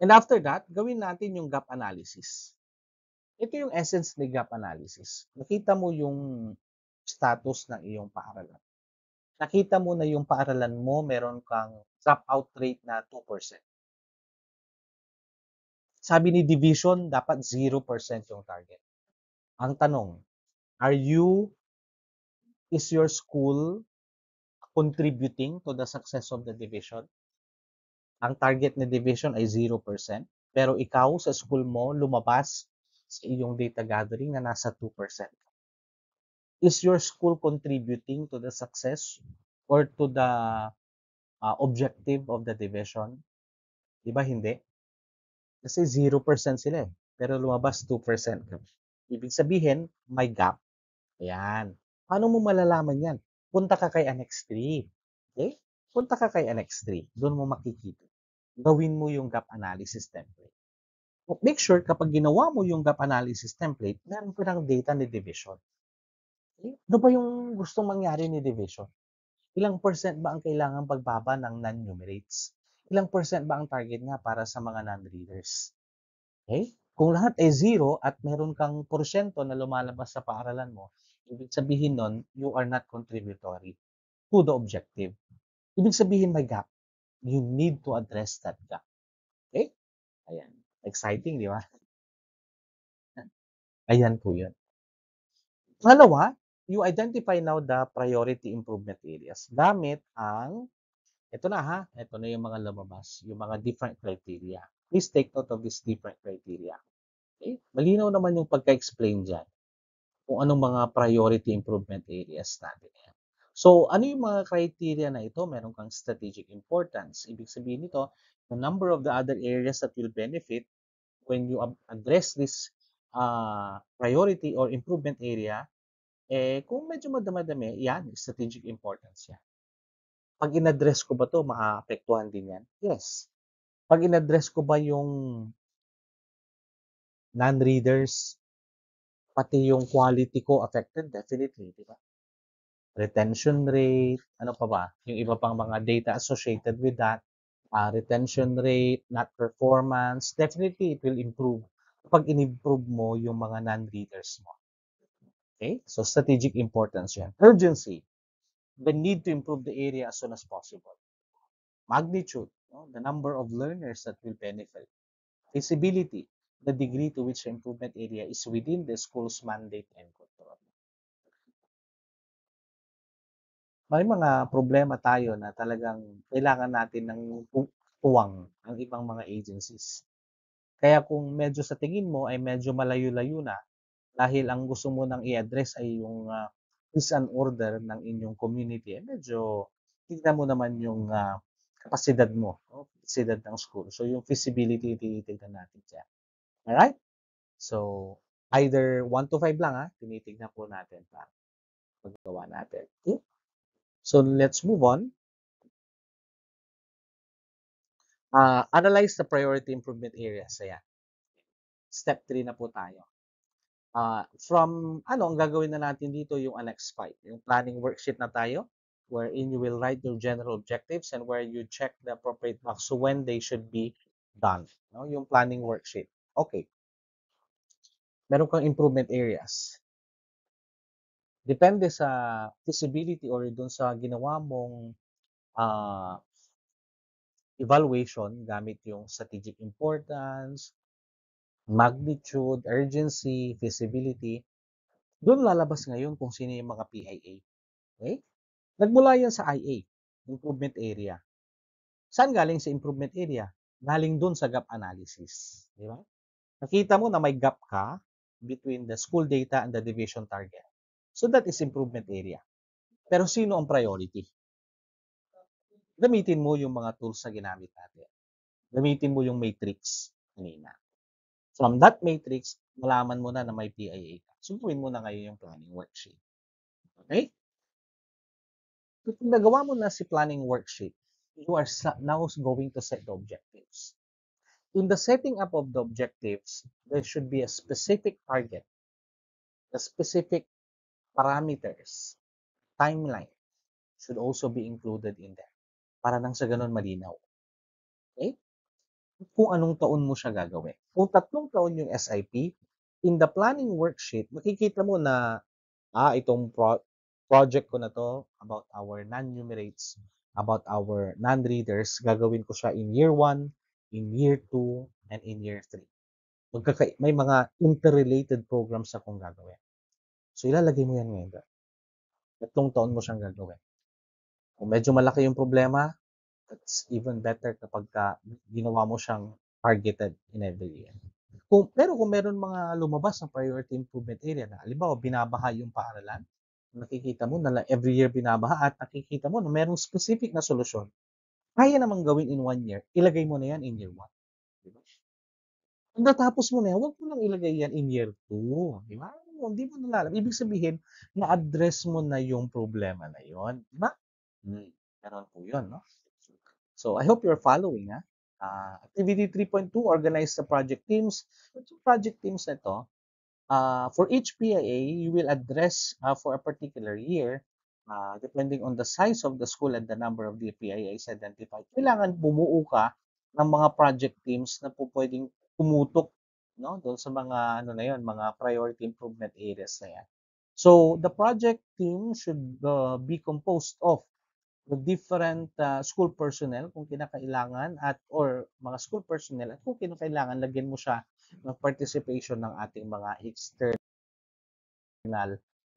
And after that, gawin natin yung gap analysis. Ito yung essence ni gap analysis. Nakita mo yung status ng iyong paaralan. Nakita mo na yung paaralan mo, meron kang dropout rate na 2%. Sabi ni division, dapat 0% yung target. Ang tanong, is your school contributing to the success of the division? Ang target ni division ay 0%, pero ikaw sa school mo lumabas sa iyong data gathering na nasa 2%. Is your school contributing to the success or to the objective of the division? Di ba hindi? Kasi 0% sila eh. Pero lumabas 2% ka. Ibig sabihin, may gap. Ayan. Paano mo malalaman yan? Punta ka kay Annex 3. Okay? Punta ka kay Annex 3. Doon mo makikita. Gawin mo yung gap analysis template. Make sure kapag ginawa mo yung gap analysis template, meron ka ng data ni division. Okay? Ano ba yung gustong mangyari ni division? Ilang percent ba ang kailangan pagbaba ng non-numerates? Ilang percent ba ang target nga para sa mga non-readers? Okay? Kung lahat ay zero at meron kang porsyento na lumalabas sa paaralan mo, ibig sabihin nun, you are not contributory to the objective. Ibig sabihin may gap. You need to address that gap. Okay? Ayan. Exciting, di ba? Ayan po yun. Pangalawa, you identify now the priority improvement areas. Gamit ang, ito na ha, ito na yung mga lumabas, yung mga different criteria. Please take note of these different criteria. Okay? Malinaw naman yung pagka-explain dyan kung anong mga priority improvement areas natin. So, ano yung mga criteria na ito? Meron kang strategic importance. Ibig sabihin nito, the number of the other areas that will benefit when you address this priority or improvement area, kung medyo madami-dami, yan, strategic importance yan. Pag in-address ko ba to, maapektuhan din yan? Yes. Pag in-address ko ba yung non-readers, pati yung quality ko affected, definitely, di ba? Retention rate, ano pa ba? Yung iba pang mga data associated with that, retention rate, not performance, definitely it will improve kapag in-improve mo yung mga non-readers mo. Okay? So, strategic importance yan. Urgency, the need to improve the area as soon as possible. Magnitude, no? The number of learners that will benefit. Feasibility, the degree to which the improvement area is within the school's mandate and control. May mga problema tayo na talagang kailangan natin ng tuwang ang ibang mga agencies. Kaya kung medyo sa tingin mo ay medyo malayo-layo na dahil ang gusto mo nang i-address ay yung peace and order ng inyong community, medyo tignan mo naman yung kapasidad mo, no? Kapasidad ng school. So yung feasibility, tinitignan natin dyan. Alright? So, either 1 to 5 lang tinitignan po natin para magawa natin. Okay? So, let's move on. Analyze the priority improvement areas. Ayan. Step 3 na po tayo. Ang gagawin na natin dito yung Annex 5. Yung planning worksheet na tayo, wherein you will write your general objectives and where you check the appropriate box when they should be done. No? Yung planning worksheet. Okay. Meron kang improvement areas. Depende sa feasibility or dun sa ginawa mong evaluation gamit yung strategic importance, magnitude, urgency, feasibility. Dun lalabas ngayon kung sino yung mga PIA. Okay? Nagmula yan sa IA, improvement area. Saan galing sa improvement area? Galing dun sa gap analysis. Di ba? Nakita mo na may gap ka between the school data and the division target. So that is improvement area. Pero sino ang priority? Gamitin mo yung mga tools na ginamit natin. Gamitin mo yung matrix kanina. From that matrix, malaman mo na na may PIA ka. Sunduin mo na ngayon yung planning worksheet. Okay? Kung nagawa mo na si planning worksheet, you are now going to set the objectives. In the setting up of the objectives, there should be a specific target, the specific parameters, timeline should also be included in there. Para nang sa ganun malinaw. Okay? Kung anong taon mo siya gagawin. Kung 3 taon yung SIP, in the planning worksheet, makikita mo na, itong project ko na to about our non-numerates, about our non-readers, gagawin ko siya in year 1, in year 2, and in year 3. May mga interrelated programs akong gagawin. So, ilalagay mo yan ngayon. 3 taon mo siyang gagawin. Kung medyo malaki yung problema, it's even better kapag ginawa mo siyang targeted in every year. Pero kung meron mga lumabas ng priority improvement area na halimbawa binabaha yung paaralan, nakikita mo na every year binabaha at nakikita mo na merong specific na solusyon, kaya namang gawin in 1 year, ilagay mo na yan in year 1. Diba? Kung natapos mo na yan, huwag mo nang ilagay yan in year 2. Di ba? Hindi mo nalalam. Ibig sabihin, na-address mo na yung problema na yon. Di ba? Meron po yun, no? So, I hope you're following, ha? Activity 3.2, organize the project teams. Yung project teams na ito, for each PIA, you will address for a particular year, depending on the size of the school and the number of the PIAs identified. Kailangan bumuo ka ng mga project teams na po pwedeng tumutok, no, doon sa mga ano na yon, mga priority improvement areas na yan. So the project team should be composed of the different school personnel kung kinakailangan at or mga school personnel at kung kinakailangan lagyan mo siya ng participation ng ating mga external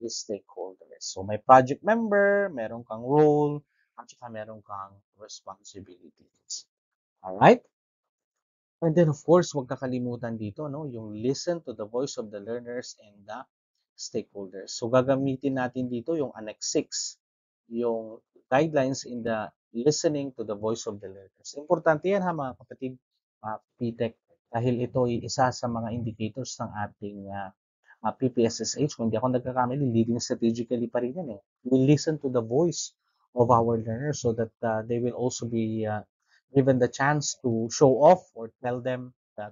stakeholders. So may project member, meron kang role, at saka meron kang responsibilities. Alright? And then of course, huwag kakalimutan dito, no, yung listen to the voice of the learners and the stakeholders. So gagamitin natin dito yung Annex 6, yung guidelines in the listening to the voice of the learners. Importante yan ha mga kapatid, PTEC, dahil ito ay isa sa mga indicators ng ating PPSSH. Kung hindi ako nagkakamali, leading strategically pa rin yan eh. We listen to the voice of our learners so that they will also be given the chance to show off or tell them that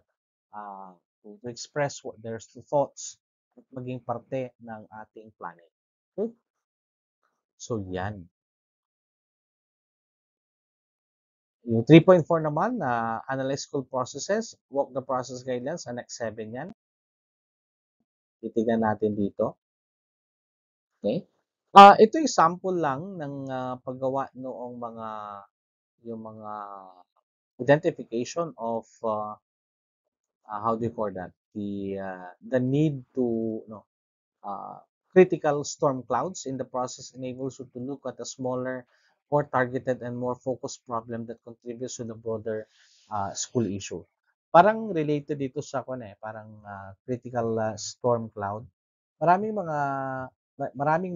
to express what their thoughts at maging parte ng ating planet. Okay? So, yan. Yung 3.4 naman, analyze school processes, walk the process guidelines, Annex 7 yan. Titignan natin dito. Okay? Ito yung sample lang ng paggawa noong yung mga identification of how do you call that? The need to uh, critical storm clouds in the process enables you to look at a smaller, more targeted and more focused problem that contributes to the broader school issue. Parang related dito sa parang critical storm cloud. Maraming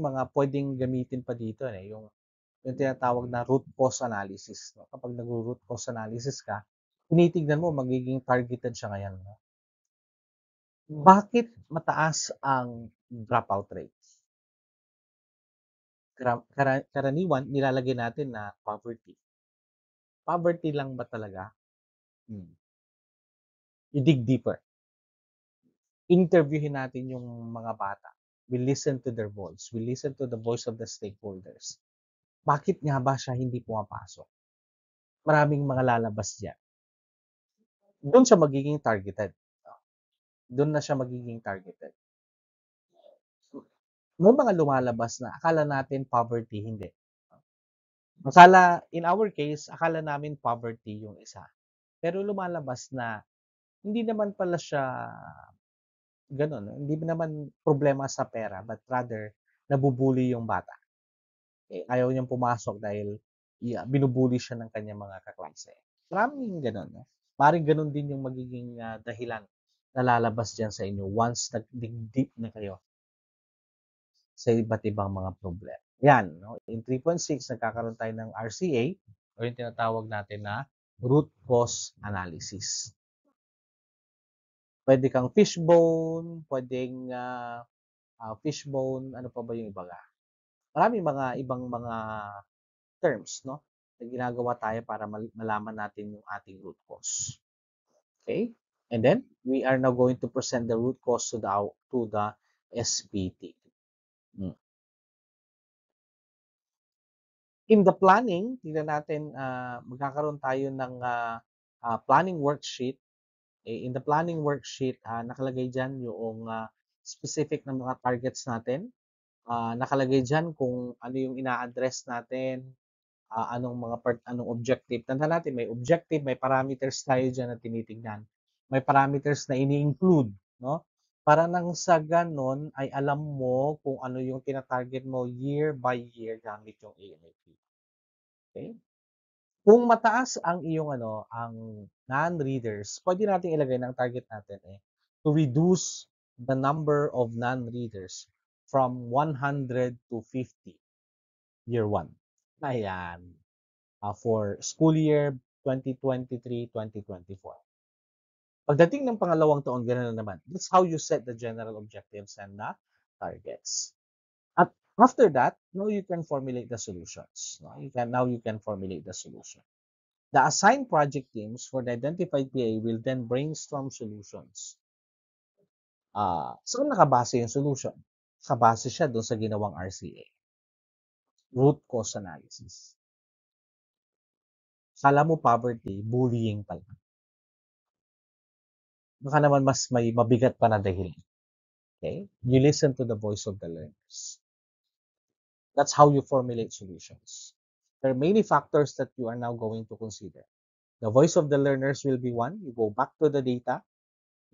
mga pwedeng gamitin pa dito yung tinatawag na root cause analysis. No? Kapag nag-root cause analysis ka, tinitignan mo magiging targeted siya ngayon. No? Bakit mataas ang dropout rate? Karaniwan, nilalagay natin na poverty. Poverty lang ba talaga? I-dig deeper. Interviewin natin yung mga bata. We listen to their voice. We listen to the voice of the stakeholders. Bakit nga ba siya hindi pumapasok? Maraming mga lalabas diyan. Doon siya magiging targeted. Doon na siya magiging targeted. may mga lumalabas na akala natin poverty, hindi. In our case, akala namin poverty yung isa. Pero lumalabas na hindi naman pala siya gano'n, hindi naman problema sa pera, but rather nabubuli yung bata. Eh, ayaw niyang pumasok dahil binubully siya ng kanyang mga kaklase. Maraming gano'n, 'no? Maaaring gano'n din yung magiging, dahilan na lalabas diyan sa inyo once nag-dig deep na kayo sa iba't ibang mga problema. 'Yan, 'no, in 3.6 nagkakaroon tayo ng RCA o yung tinatawag natin na root cause analysis. Puwede kang fishbone, puwedeng, fishbone, ano pa ba yung iba nga? Maraming mga ibang mga terms, 'no, na ginagawa tayo para malaman natin yung ating root cause. Okay? And then we are now going to present the root cause to the SPT. Hmm. In the planning, tignan natin, magkakaroon tayo ng planning worksheet. Eh, in the planning worksheet, nakalagay diyan yung specific na mga targets natin. Nakalagay diyan kung ano yung ina-address natin, anong objective. Tandaan natin may objective, may parameters tayo diyan na tinitingnan. May parameters na ini-include, 'no? Para nang sa gano'n ay alam mo kung ano yung tina-target mo year by year gamit yung AMAP, okey? Kung mataas ang iyong ang non-readers, puwede nating ilagay na target natin, to reduce the number of non-readers from 100 to 50, year 1. Ayan. For school year 2023-2024. Pagdating ng pangalawang taon, gano'n na naman. That's how you set the general objectives and the targets. At after that, now you can formulate the solutions. No? You can formulate the solution. The assigned project teams for the identified PA will then brainstorm solutions. Saan nakabase yung solution? Nakabase siya doon sa ginawang RCA, root cause analysis. Kala mo poverty, bullying pala. Baka naman mas may mabigat pa na dahilan. Okay? You listen to the voice of the learners. That's how you formulate solutions. There are many factors that you are now going to consider. The voice of the learners will be one. You go back to the data,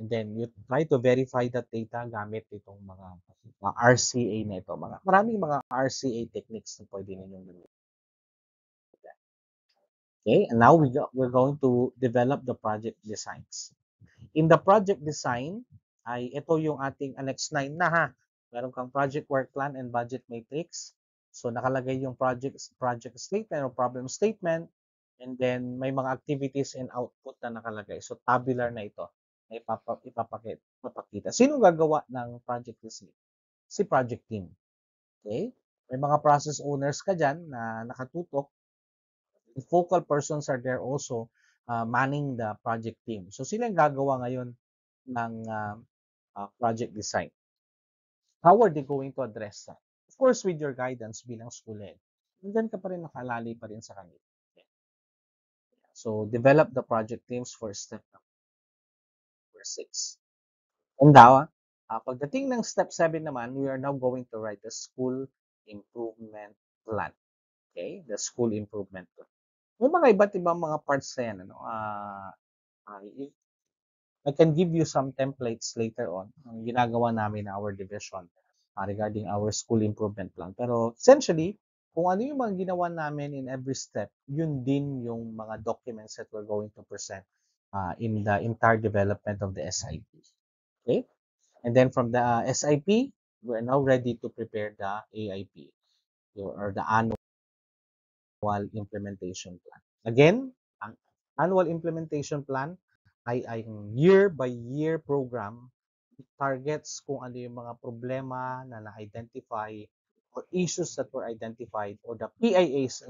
and then you try to verify that data gamit itong mga RCA na ito. Maraming mga RCA techniques na pwede ninyong gamitin. Okay, and now we're going to develop the project designs. In the project design, ay ito yung ating Annex 9 na ha. Meron kang project work plan and budget matrix. So nakalagay yung project statement or problem statement, and then may mga activities and output na nakalagay. So tabular na ito na ipapakita. Sino gagawa ng project design? Si project team. Okay? May mga process owners ka dyan na nakatutok. The focal persons are there also manning the project team. So sila yung gagawa ngayon ng project design. How are they going to address that? Of course, with your guidance bilang school head. Nandiyan ka pa rin, nakalali pa rin sa kanila. So, develop the project teams for step number 6. And now, pagdating ng step 7 naman, we are now going to write the school improvement plan. Okay? The school improvement plan. May mga iba't ibang mga parts na yan. I can give you some templates later on. Ang ginagawa namin na our division regarding our school improvement plan. Pero essentially, kung ano yung mga ginawa namin in every step, yun din yung mga documents that we're going to present in the entire development of the SIP. Okay? And then from the SIP, we're now ready to prepare the AIP or the annual implementation plan. Again, ang annual implementation plan ay year by year program. It targets kung ano yung mga problema na na-identify or issues that were identified or the PIAs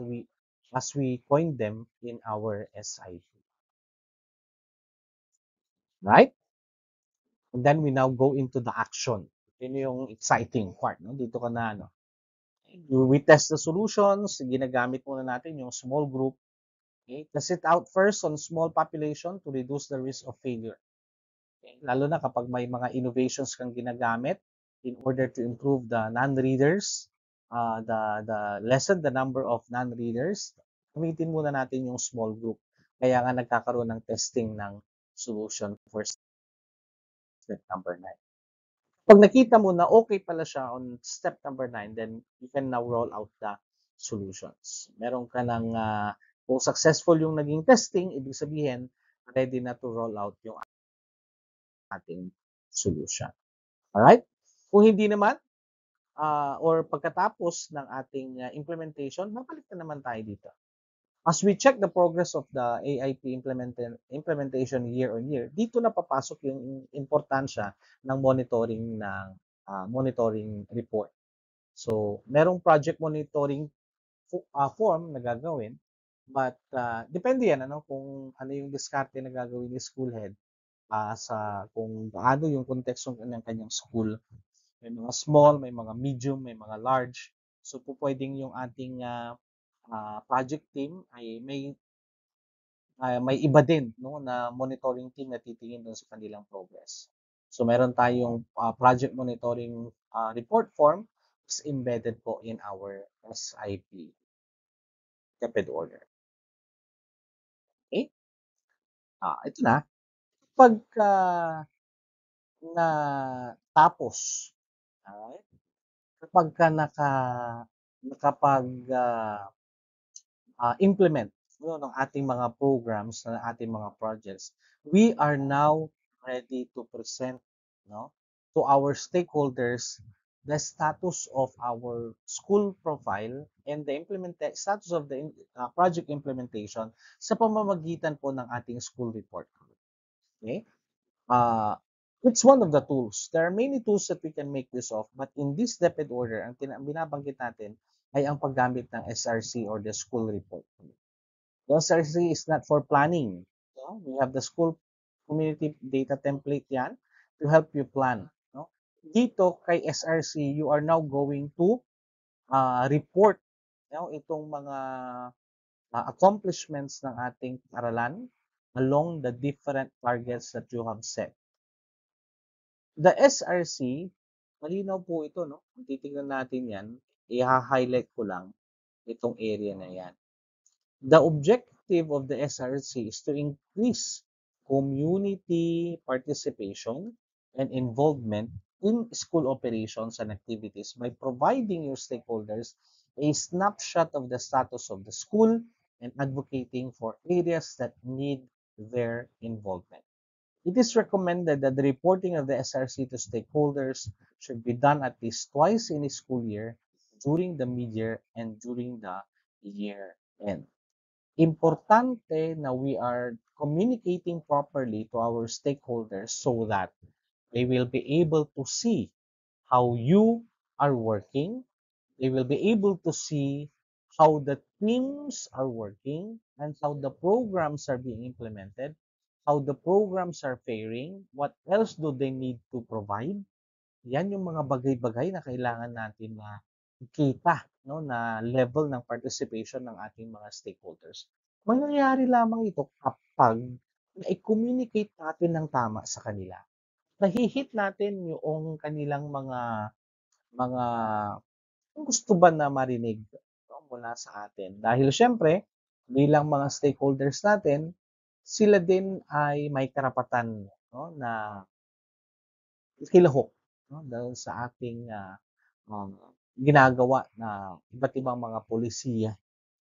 as we coined them in our SIP. Right? And then we now go into the action. Yun yung exciting part. No? Dito ka na, we test the solutions. Ginagamit muna natin yung small group. Okay? Test it out first on small population to reduce the risk of failure. Okay? Lalo na kapag may mga innovations kang ginagamit, in order to improve the non-readers, lessen the number of non-readers, gamitin muna natin yung small group. Kaya nga nagkakaroon ng testing ng solution for step number 9. Pag nakita mo na okay pala siya on step number 9, then you can now roll out the solutions. Meron ka ng, kung successful yung naging testing, ibig sabihin, ready na to roll out yung ating solution. Alright? Kung hindi naman, or pagkatapos ng ating implementation, babalik na naman tayo dito. As we check the progress of the AIP implementation year on year, dito na papasok yung importansya ng monitoring report. So, merong project monitoring form na gagawin, but depende yan kung ano yung diskarte na gagawin ni school head sa kung paano yung konteksto ng kanyang school. May mga small, may mga medium, may mga large. So, pwedeng yung ating project team ay may iba din na monitoring team na titingin doon sa kanilang progress. So meron tayong project monitoring report form is embedded po in our SIP TEPED order. Okay? Ito na. Pag na tapos, alright? Kapag ka nakapag implement ng ating mga programs, ng ating mga projects, we are now ready to present to our stakeholders the status of our school profile and the status of the project implementation sa pamamagitan po ng ating school report. Okay? It's one of the tools. There are many tools that we can make this of, but in this DepEd order, ang binabanggit natin ay ang paggamit ng SRC or the school report. The SRC is not for planning. We have the school community data template yan to help you plan. Dito kay SRC, you are now going to report itong mga accomplishments ng ating aralan along the different targets that you have set. The SRC, malinaw po ito, Kung titingnan natin yan, i-highlight ko lang itong area na yan. The objective of the SRC is to increase community participation and involvement in school operations and activities by providing your stakeholders a snapshot of the status of the school and advocating for areas that need their involvement. It is recommended that the reporting of the SRC to stakeholders should be done at least twice in a school year, during the mid-year and during the year end. Importante na we are communicating properly to our stakeholders so that they will be able to see how you are working. They will be able to see how the teams are working and how the programs are being implemented, how the programs are faring, what else do they need to provide. Yan yung mga bagay-bagay na kailangan natin na kita na level ng participation ng ating mga stakeholders. Mangyayari lamang ito kapag na-communicate natin ng tama sa kanila. Nahihit natin yung kanilang mga gusto ba na marinig mula sa atin. Dahil syempre, bilang mga stakeholders natin, sila din ay may karapatan na kilahok dahil sa ating ginagawa na iba't ibang mga polisiya.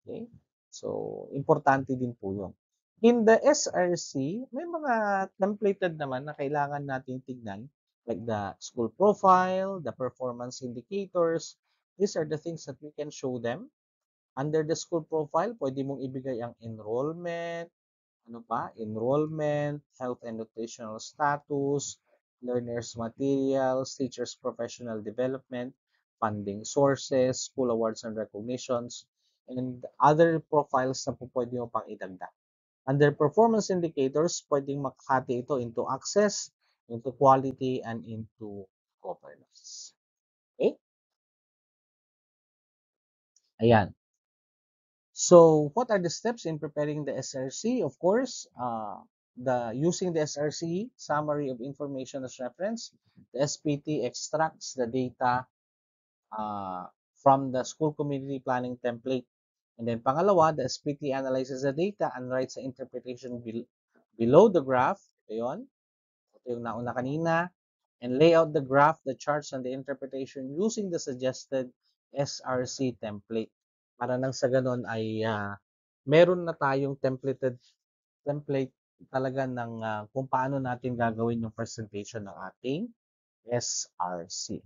Okay? So, importante din po yun. In the SRC, may mga templated naman na kailangan natin tignan, like the school profile, the performance indicators. These are the things that we can show them. Under the school profile, pwede mong ibigay ang enrollment, enrollment, health and nutritional status, learners materials, teachers professional development, funding sources, school awards and recognitions, and other profiles na po pwede mo pang idagdag. Under performance indicators, pwedeng makahati ito into access, into quality, and into governance. Okay? Ayan. So, what are the steps in preparing the SRC? Of course, using the SRC summary of information as reference, the SPT extracts the data from the school community planning template. And then pangalawa, the SPT analyzes the data and writes the interpretation below the graph. Ito yun. Ito yung nauna kanina. And lay out the graph, the charts, and the interpretation using the suggested SRC template. Para nang sa ganun ay meron na tayong template talaga ng kung paano natin gagawin yung presentation ng ating SRC.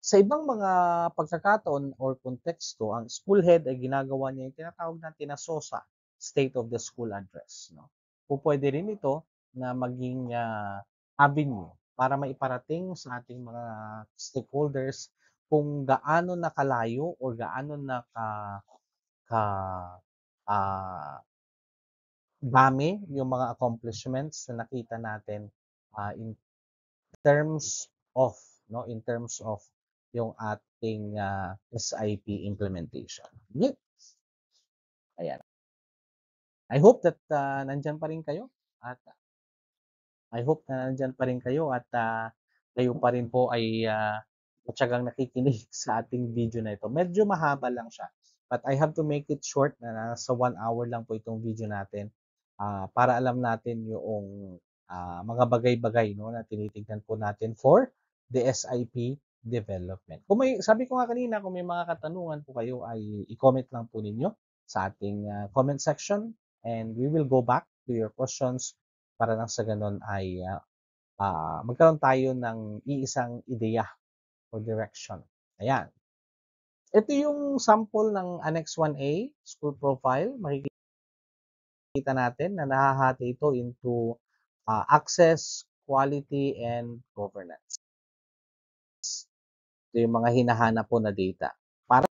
Sa ibang mga pagkakataon or konteksto, ang school head ay ginagawa niya yung tinatawag natin na SOSA, State of the School Address. No? Pwede rin ito na maging avenue para maiparating sa ating mga stakeholders kung gaano nakalayo or gaano na ka dami yung mga accomplishments na nakita natin in terms of yung ating SIP implementation. Good. Ayan. I hope that nandyan pa rin kayo at kayo pa rin po ay matyagang nakikinig sa ating video na ito. Medyo mahaba lang siya. But I have to make it short na nasa 1 hour lang po itong video natin para alam natin yung mga bagay-bagay na tinitignan po natin for the SIP development. Sabi ko nga kanina, kung may mga katanungan po kayo ay i-comment lang po ninyo sa ating comment section and we will go back to your questions para nang sa ganun ay magkaroon tayo ng iisang ideya o direction. Ayan. Ito yung sample ng Annex 1A, School Profile. Makikita natin na nahahati ito into access, quality, and governance. Ito yung mga hinahanap po na data. Para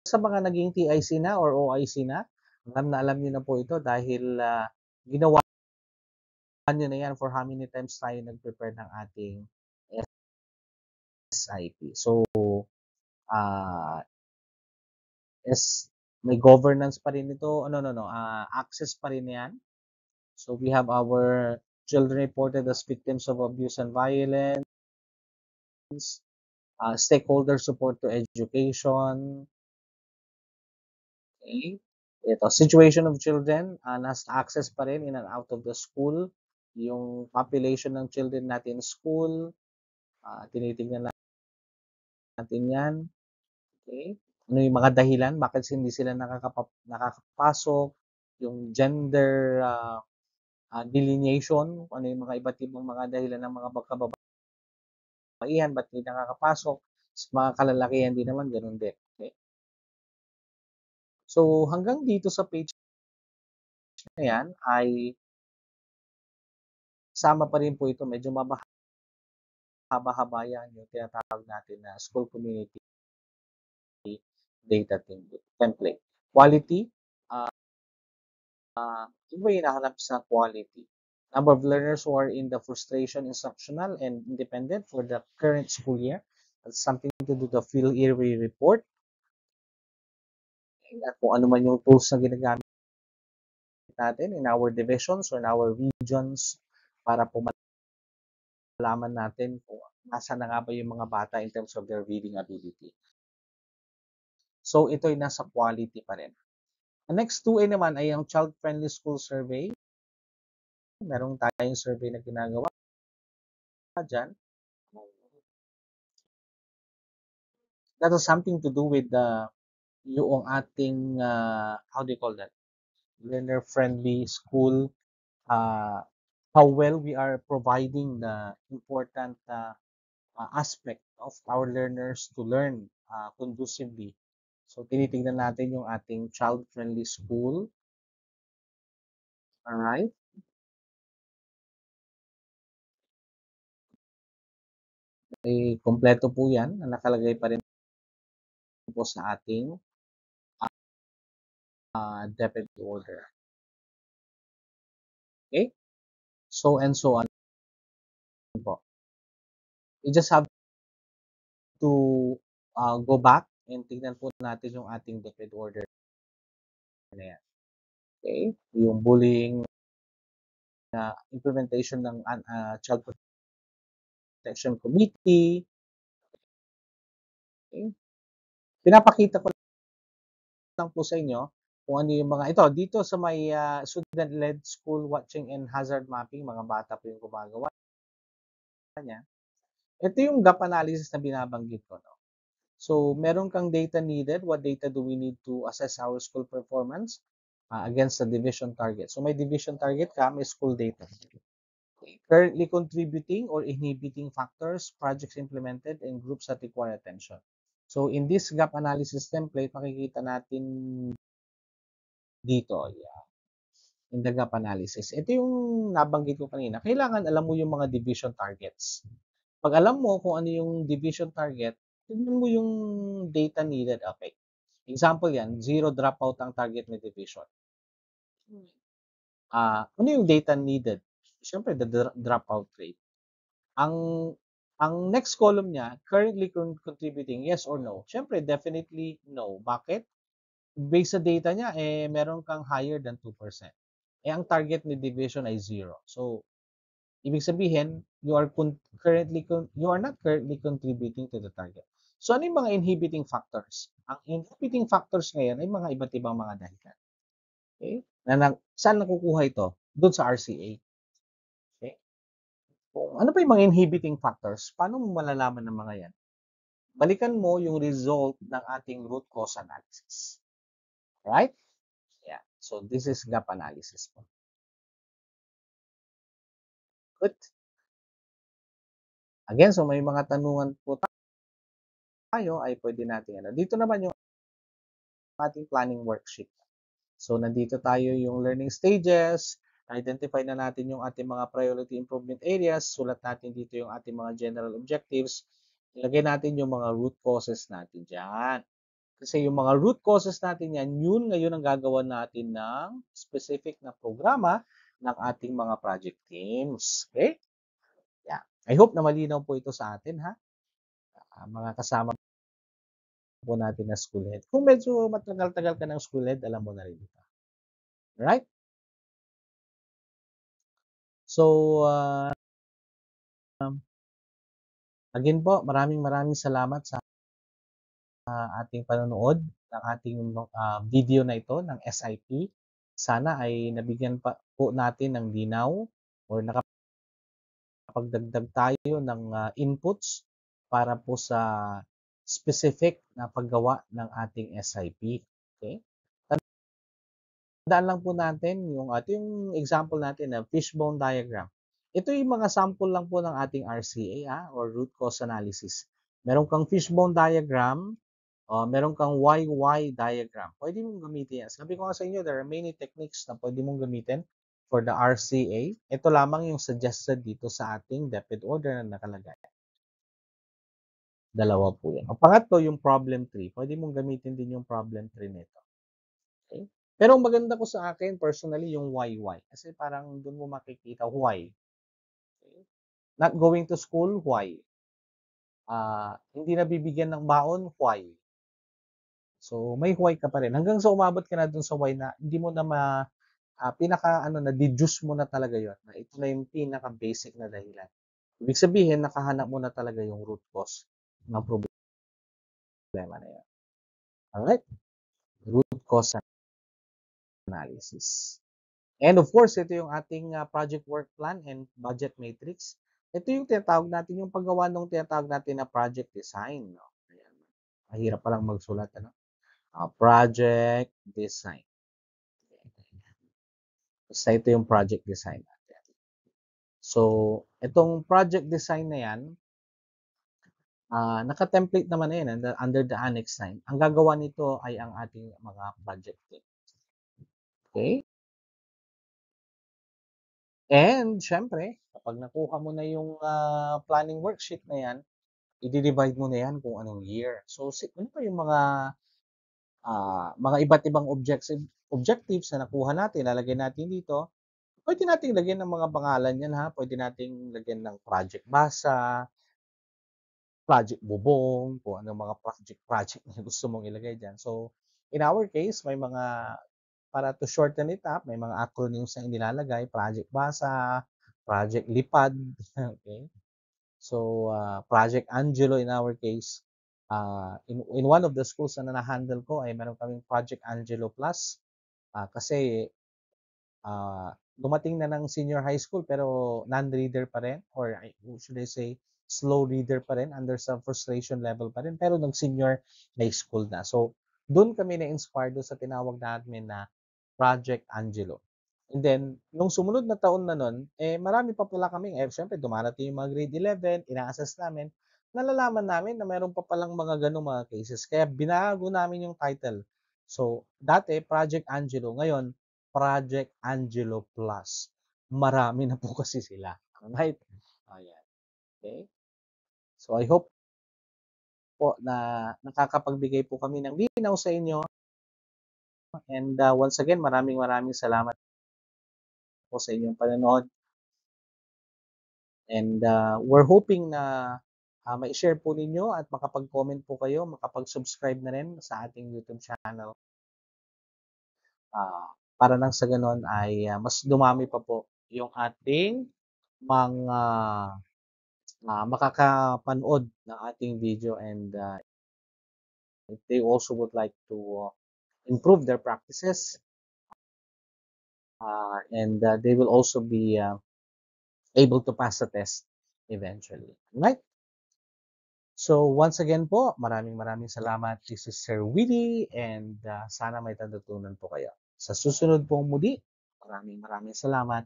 sa mga naging TIC na or OIC na, alam nyo na po ito dahil ginawa nyo na yan for how many times tayo nag-prepare ng ating SIP. So, may governance pa rin ito. Access pa rin yan. So, we have our children reported as victims of abuse and violence, stakeholder support to education. Okay. Ito, situation of children, nasa access pa rin in and out of the school. Yung population ng children natin in school, tinitingnan natin yan. Okay. Ano yung mga dahilan, bakit hindi sila nakakapasok, yung gender delineation, ano yung mga iba't ibang mga dahilan ng mga kababaihan, ba't hindi nakakapasok, sa mga kalalakihan din naman, ganun din. Okay. So, hanggang dito sa page na yan, ay sama pa rin po ito, medyo mahaba-haba yan yung tinatawag natin na school community data template. Quality, ano ba hinahanap sa quality? Number of learners who are in the frustration, instructional, and independent for the current school year. That's something to do the field yearly report. At kung ano man yung tools na ginagamit natin in our divisions or in our regions para po malaman natin kung nasa na nga ba yung mga bata in terms of their reading ability. So, ito'y nasa quality pa rin. Ang next 2A naman ay ang child-friendly school survey. Meron tayong survey na ginagawa dyan. That has something to do with yung ating, how do you call that? Learner-friendly school. How well we are providing the important aspect of our learners to learn conducively. So, tinitingnan natin yung ating child-friendly school. Alright? Eh, kompleto po yan na nakalagay pa rin po sa ating DepEd order. Okay? So and so on po. You just have to go back and tingnan po natin yung ating DepEd order na yan. Okay? Yung bullying implementation ng Child Protection Committee. Okay? Pinapakita ko lang po sa inyo kung ano yung mga ito. Dito sa may student-led school watching and hazard mapping, mga bata po yung gumagawa niya. Ito yung gap analysis na binabanggit ko. No? So, meron kang data needed. What data do we need to assess our school performance against the division target? So, may division target ka, may school data. Currently contributing or inhibiting factors, projects implemented, and groups that require attention. So, in this gap analysis template, makikita natin dito, in the gap analysis. Ito yung nabanggit ko kanina. Kailangan alam mo yung mga division targets. Pag alam mo kung ano yung division target, tignan mo yung data needed. Okay. Example yan, 0 dropout ang target ng division. Ano yung data needed? Siyempre, the dropout rate. Ang next column niya, currently contributing, yes or no? Siyempre, definitely no. Bakit? Based sa data niya, meron kang higher than 2%. Ang target ni division ay 0. So, ibig sabihin, you are not currently contributing to the target. So, ano yung mga inhibiting factors? Ang inhibiting factors ngayon ay mga iba't ibang mga dahilan. Okay? Saan nakukuha ito? Doon sa RCA. Okay? Kung ano pa yung mga inhibiting factors? Paano mo malalaman ng mga yan? Balikan mo yung result ng ating root cause analysis. Right? Yeah. So, this is gap analysis po. Good. Again, so may mga tanungan po tayo ay pwede natin. Dito naman yung ating planning worksheet. So, nandito tayo yung learning stages. Identify na natin yung ating mga priority improvement areas. Sulat natin dito yung ating mga general objectives. Ilagay natin yung mga root causes natin dyan. Kasi yung mga root causes natin yan, yun ngayon ang gagawa natin ng specific na programa ng ating mga project teams. Okay? Yeah. I hope na malinaw po ito sa atin, ha? Mga kasama po natin na school head. Kung medyo matagal-tagal ka ng school head, alam mo na rin ito. Right? So, again po, maraming salamat sa ating panonood ng ating video na ito ng SIP. Sana ay nabigyan pa po natin ng linaw or nakapagdagdag tayo ng inputs para po sa specific na paggawa ng ating SIP. Okay? Tandaan lang po natin yung ating example natin na fishbone diagram. Ito yung mga sample lang po ng ating RCA or root cause analysis. Meron kang fishbone diagram, meron kang YY diagram. Pwede mong gamitin yan. Sabi ko nga sa inyo, there are many techniques na pwede mong gamitin for the RCA. Ito lamang yung suggested dito sa ating DepEd order na nakalagay. Dalawa po yan. Ang pangatlo, yung problem tree. Pwede mong gamitin din yung problem tree nito. Okay? Pero ang maganda ko sa akin, personally, yung YY. Kasi parang doon mo makikita why. Okay? Not going to school, why? Hindi nabibigyan ng baon, why? So, may why ka pa rin. Hanggang sa umabot ka na doon sa why na hindi mo na na-deduce mo na talaga yon na ito na yung pinaka-basic na dahilan. Ibig sabihin, nakahanap mo na talaga yung root cause ng problema na yan. Alright? Root cause analysis. And of course, ito yung ating project work plan and budget matrix. Ito yung tinatawag natin, yung paggawa ng tinatawag natin na project design. No? Ayan. Mahirap palang magsulat. Ano? Project design. Basta ito yung project design natin. So, itong project design na yan, naka-template naman na yan under the Annex 9. Ang gagawa nito ay ang ating mga project team. Okay? And, syempre, kapag nakuha mo na yung planning worksheet na yan, i-divide mo na yan kung anong year. So, ano pa yung mga iba't ibang objectives na nakuha natin, lalagay natin dito. Pwede nating lagyan ng mga pangalan yan, ha? Pwede nating lagyan ng project basa, project bubong, kung ano mga project na gusto mong ilagay dyan. So, in our case, may mga para to shorten it up, may mga acronyms na inilalagay, Project Basa, Project Lipad, okay? So, Project Angelo in our case, in one of the schools na na-handle ko ay meron kaming Project Angelo Plus, kasi dumating na ng senior high school pero non-reader pa rin, or should I say slow reader pa rin, under some frustration level pa rin, pero nag-senior high school na. So, doon kami na-inspire doon sa tinawag namin na Project Angelo. And then, nung sumunod na taon na nun, marami pa pala kaming, syempre dumarating yung mga grade 11, ina-assess namin, nalalaman namin na meron pa palang mga ganong mga cases. Kaya binago namin yung title. So, dati, Project Angelo, ngayon, Project Angelo Plus. Marami na po kasi sila. Right? Ayan. Okay? So, I hope po na nakakapagbigay po kami ng linaw sa inyo. And once again, maraming salamat po sa inyong panonood. And we're hoping na ma-share po ninyo at makapag-comment po kayo, makapag-subscribe na rin sa ating YouTube channel. Para nang sa ganon ay mas dumami pa po yung ating mga makakapanood ng ating video, and if they also would like to improve their practices, and they will also be able to pass the test eventually. Right? So once again po, maraming salamat. This is Sir Willie, and sana may natutunan po kayo. Sa susunod pong muli, maraming salamat.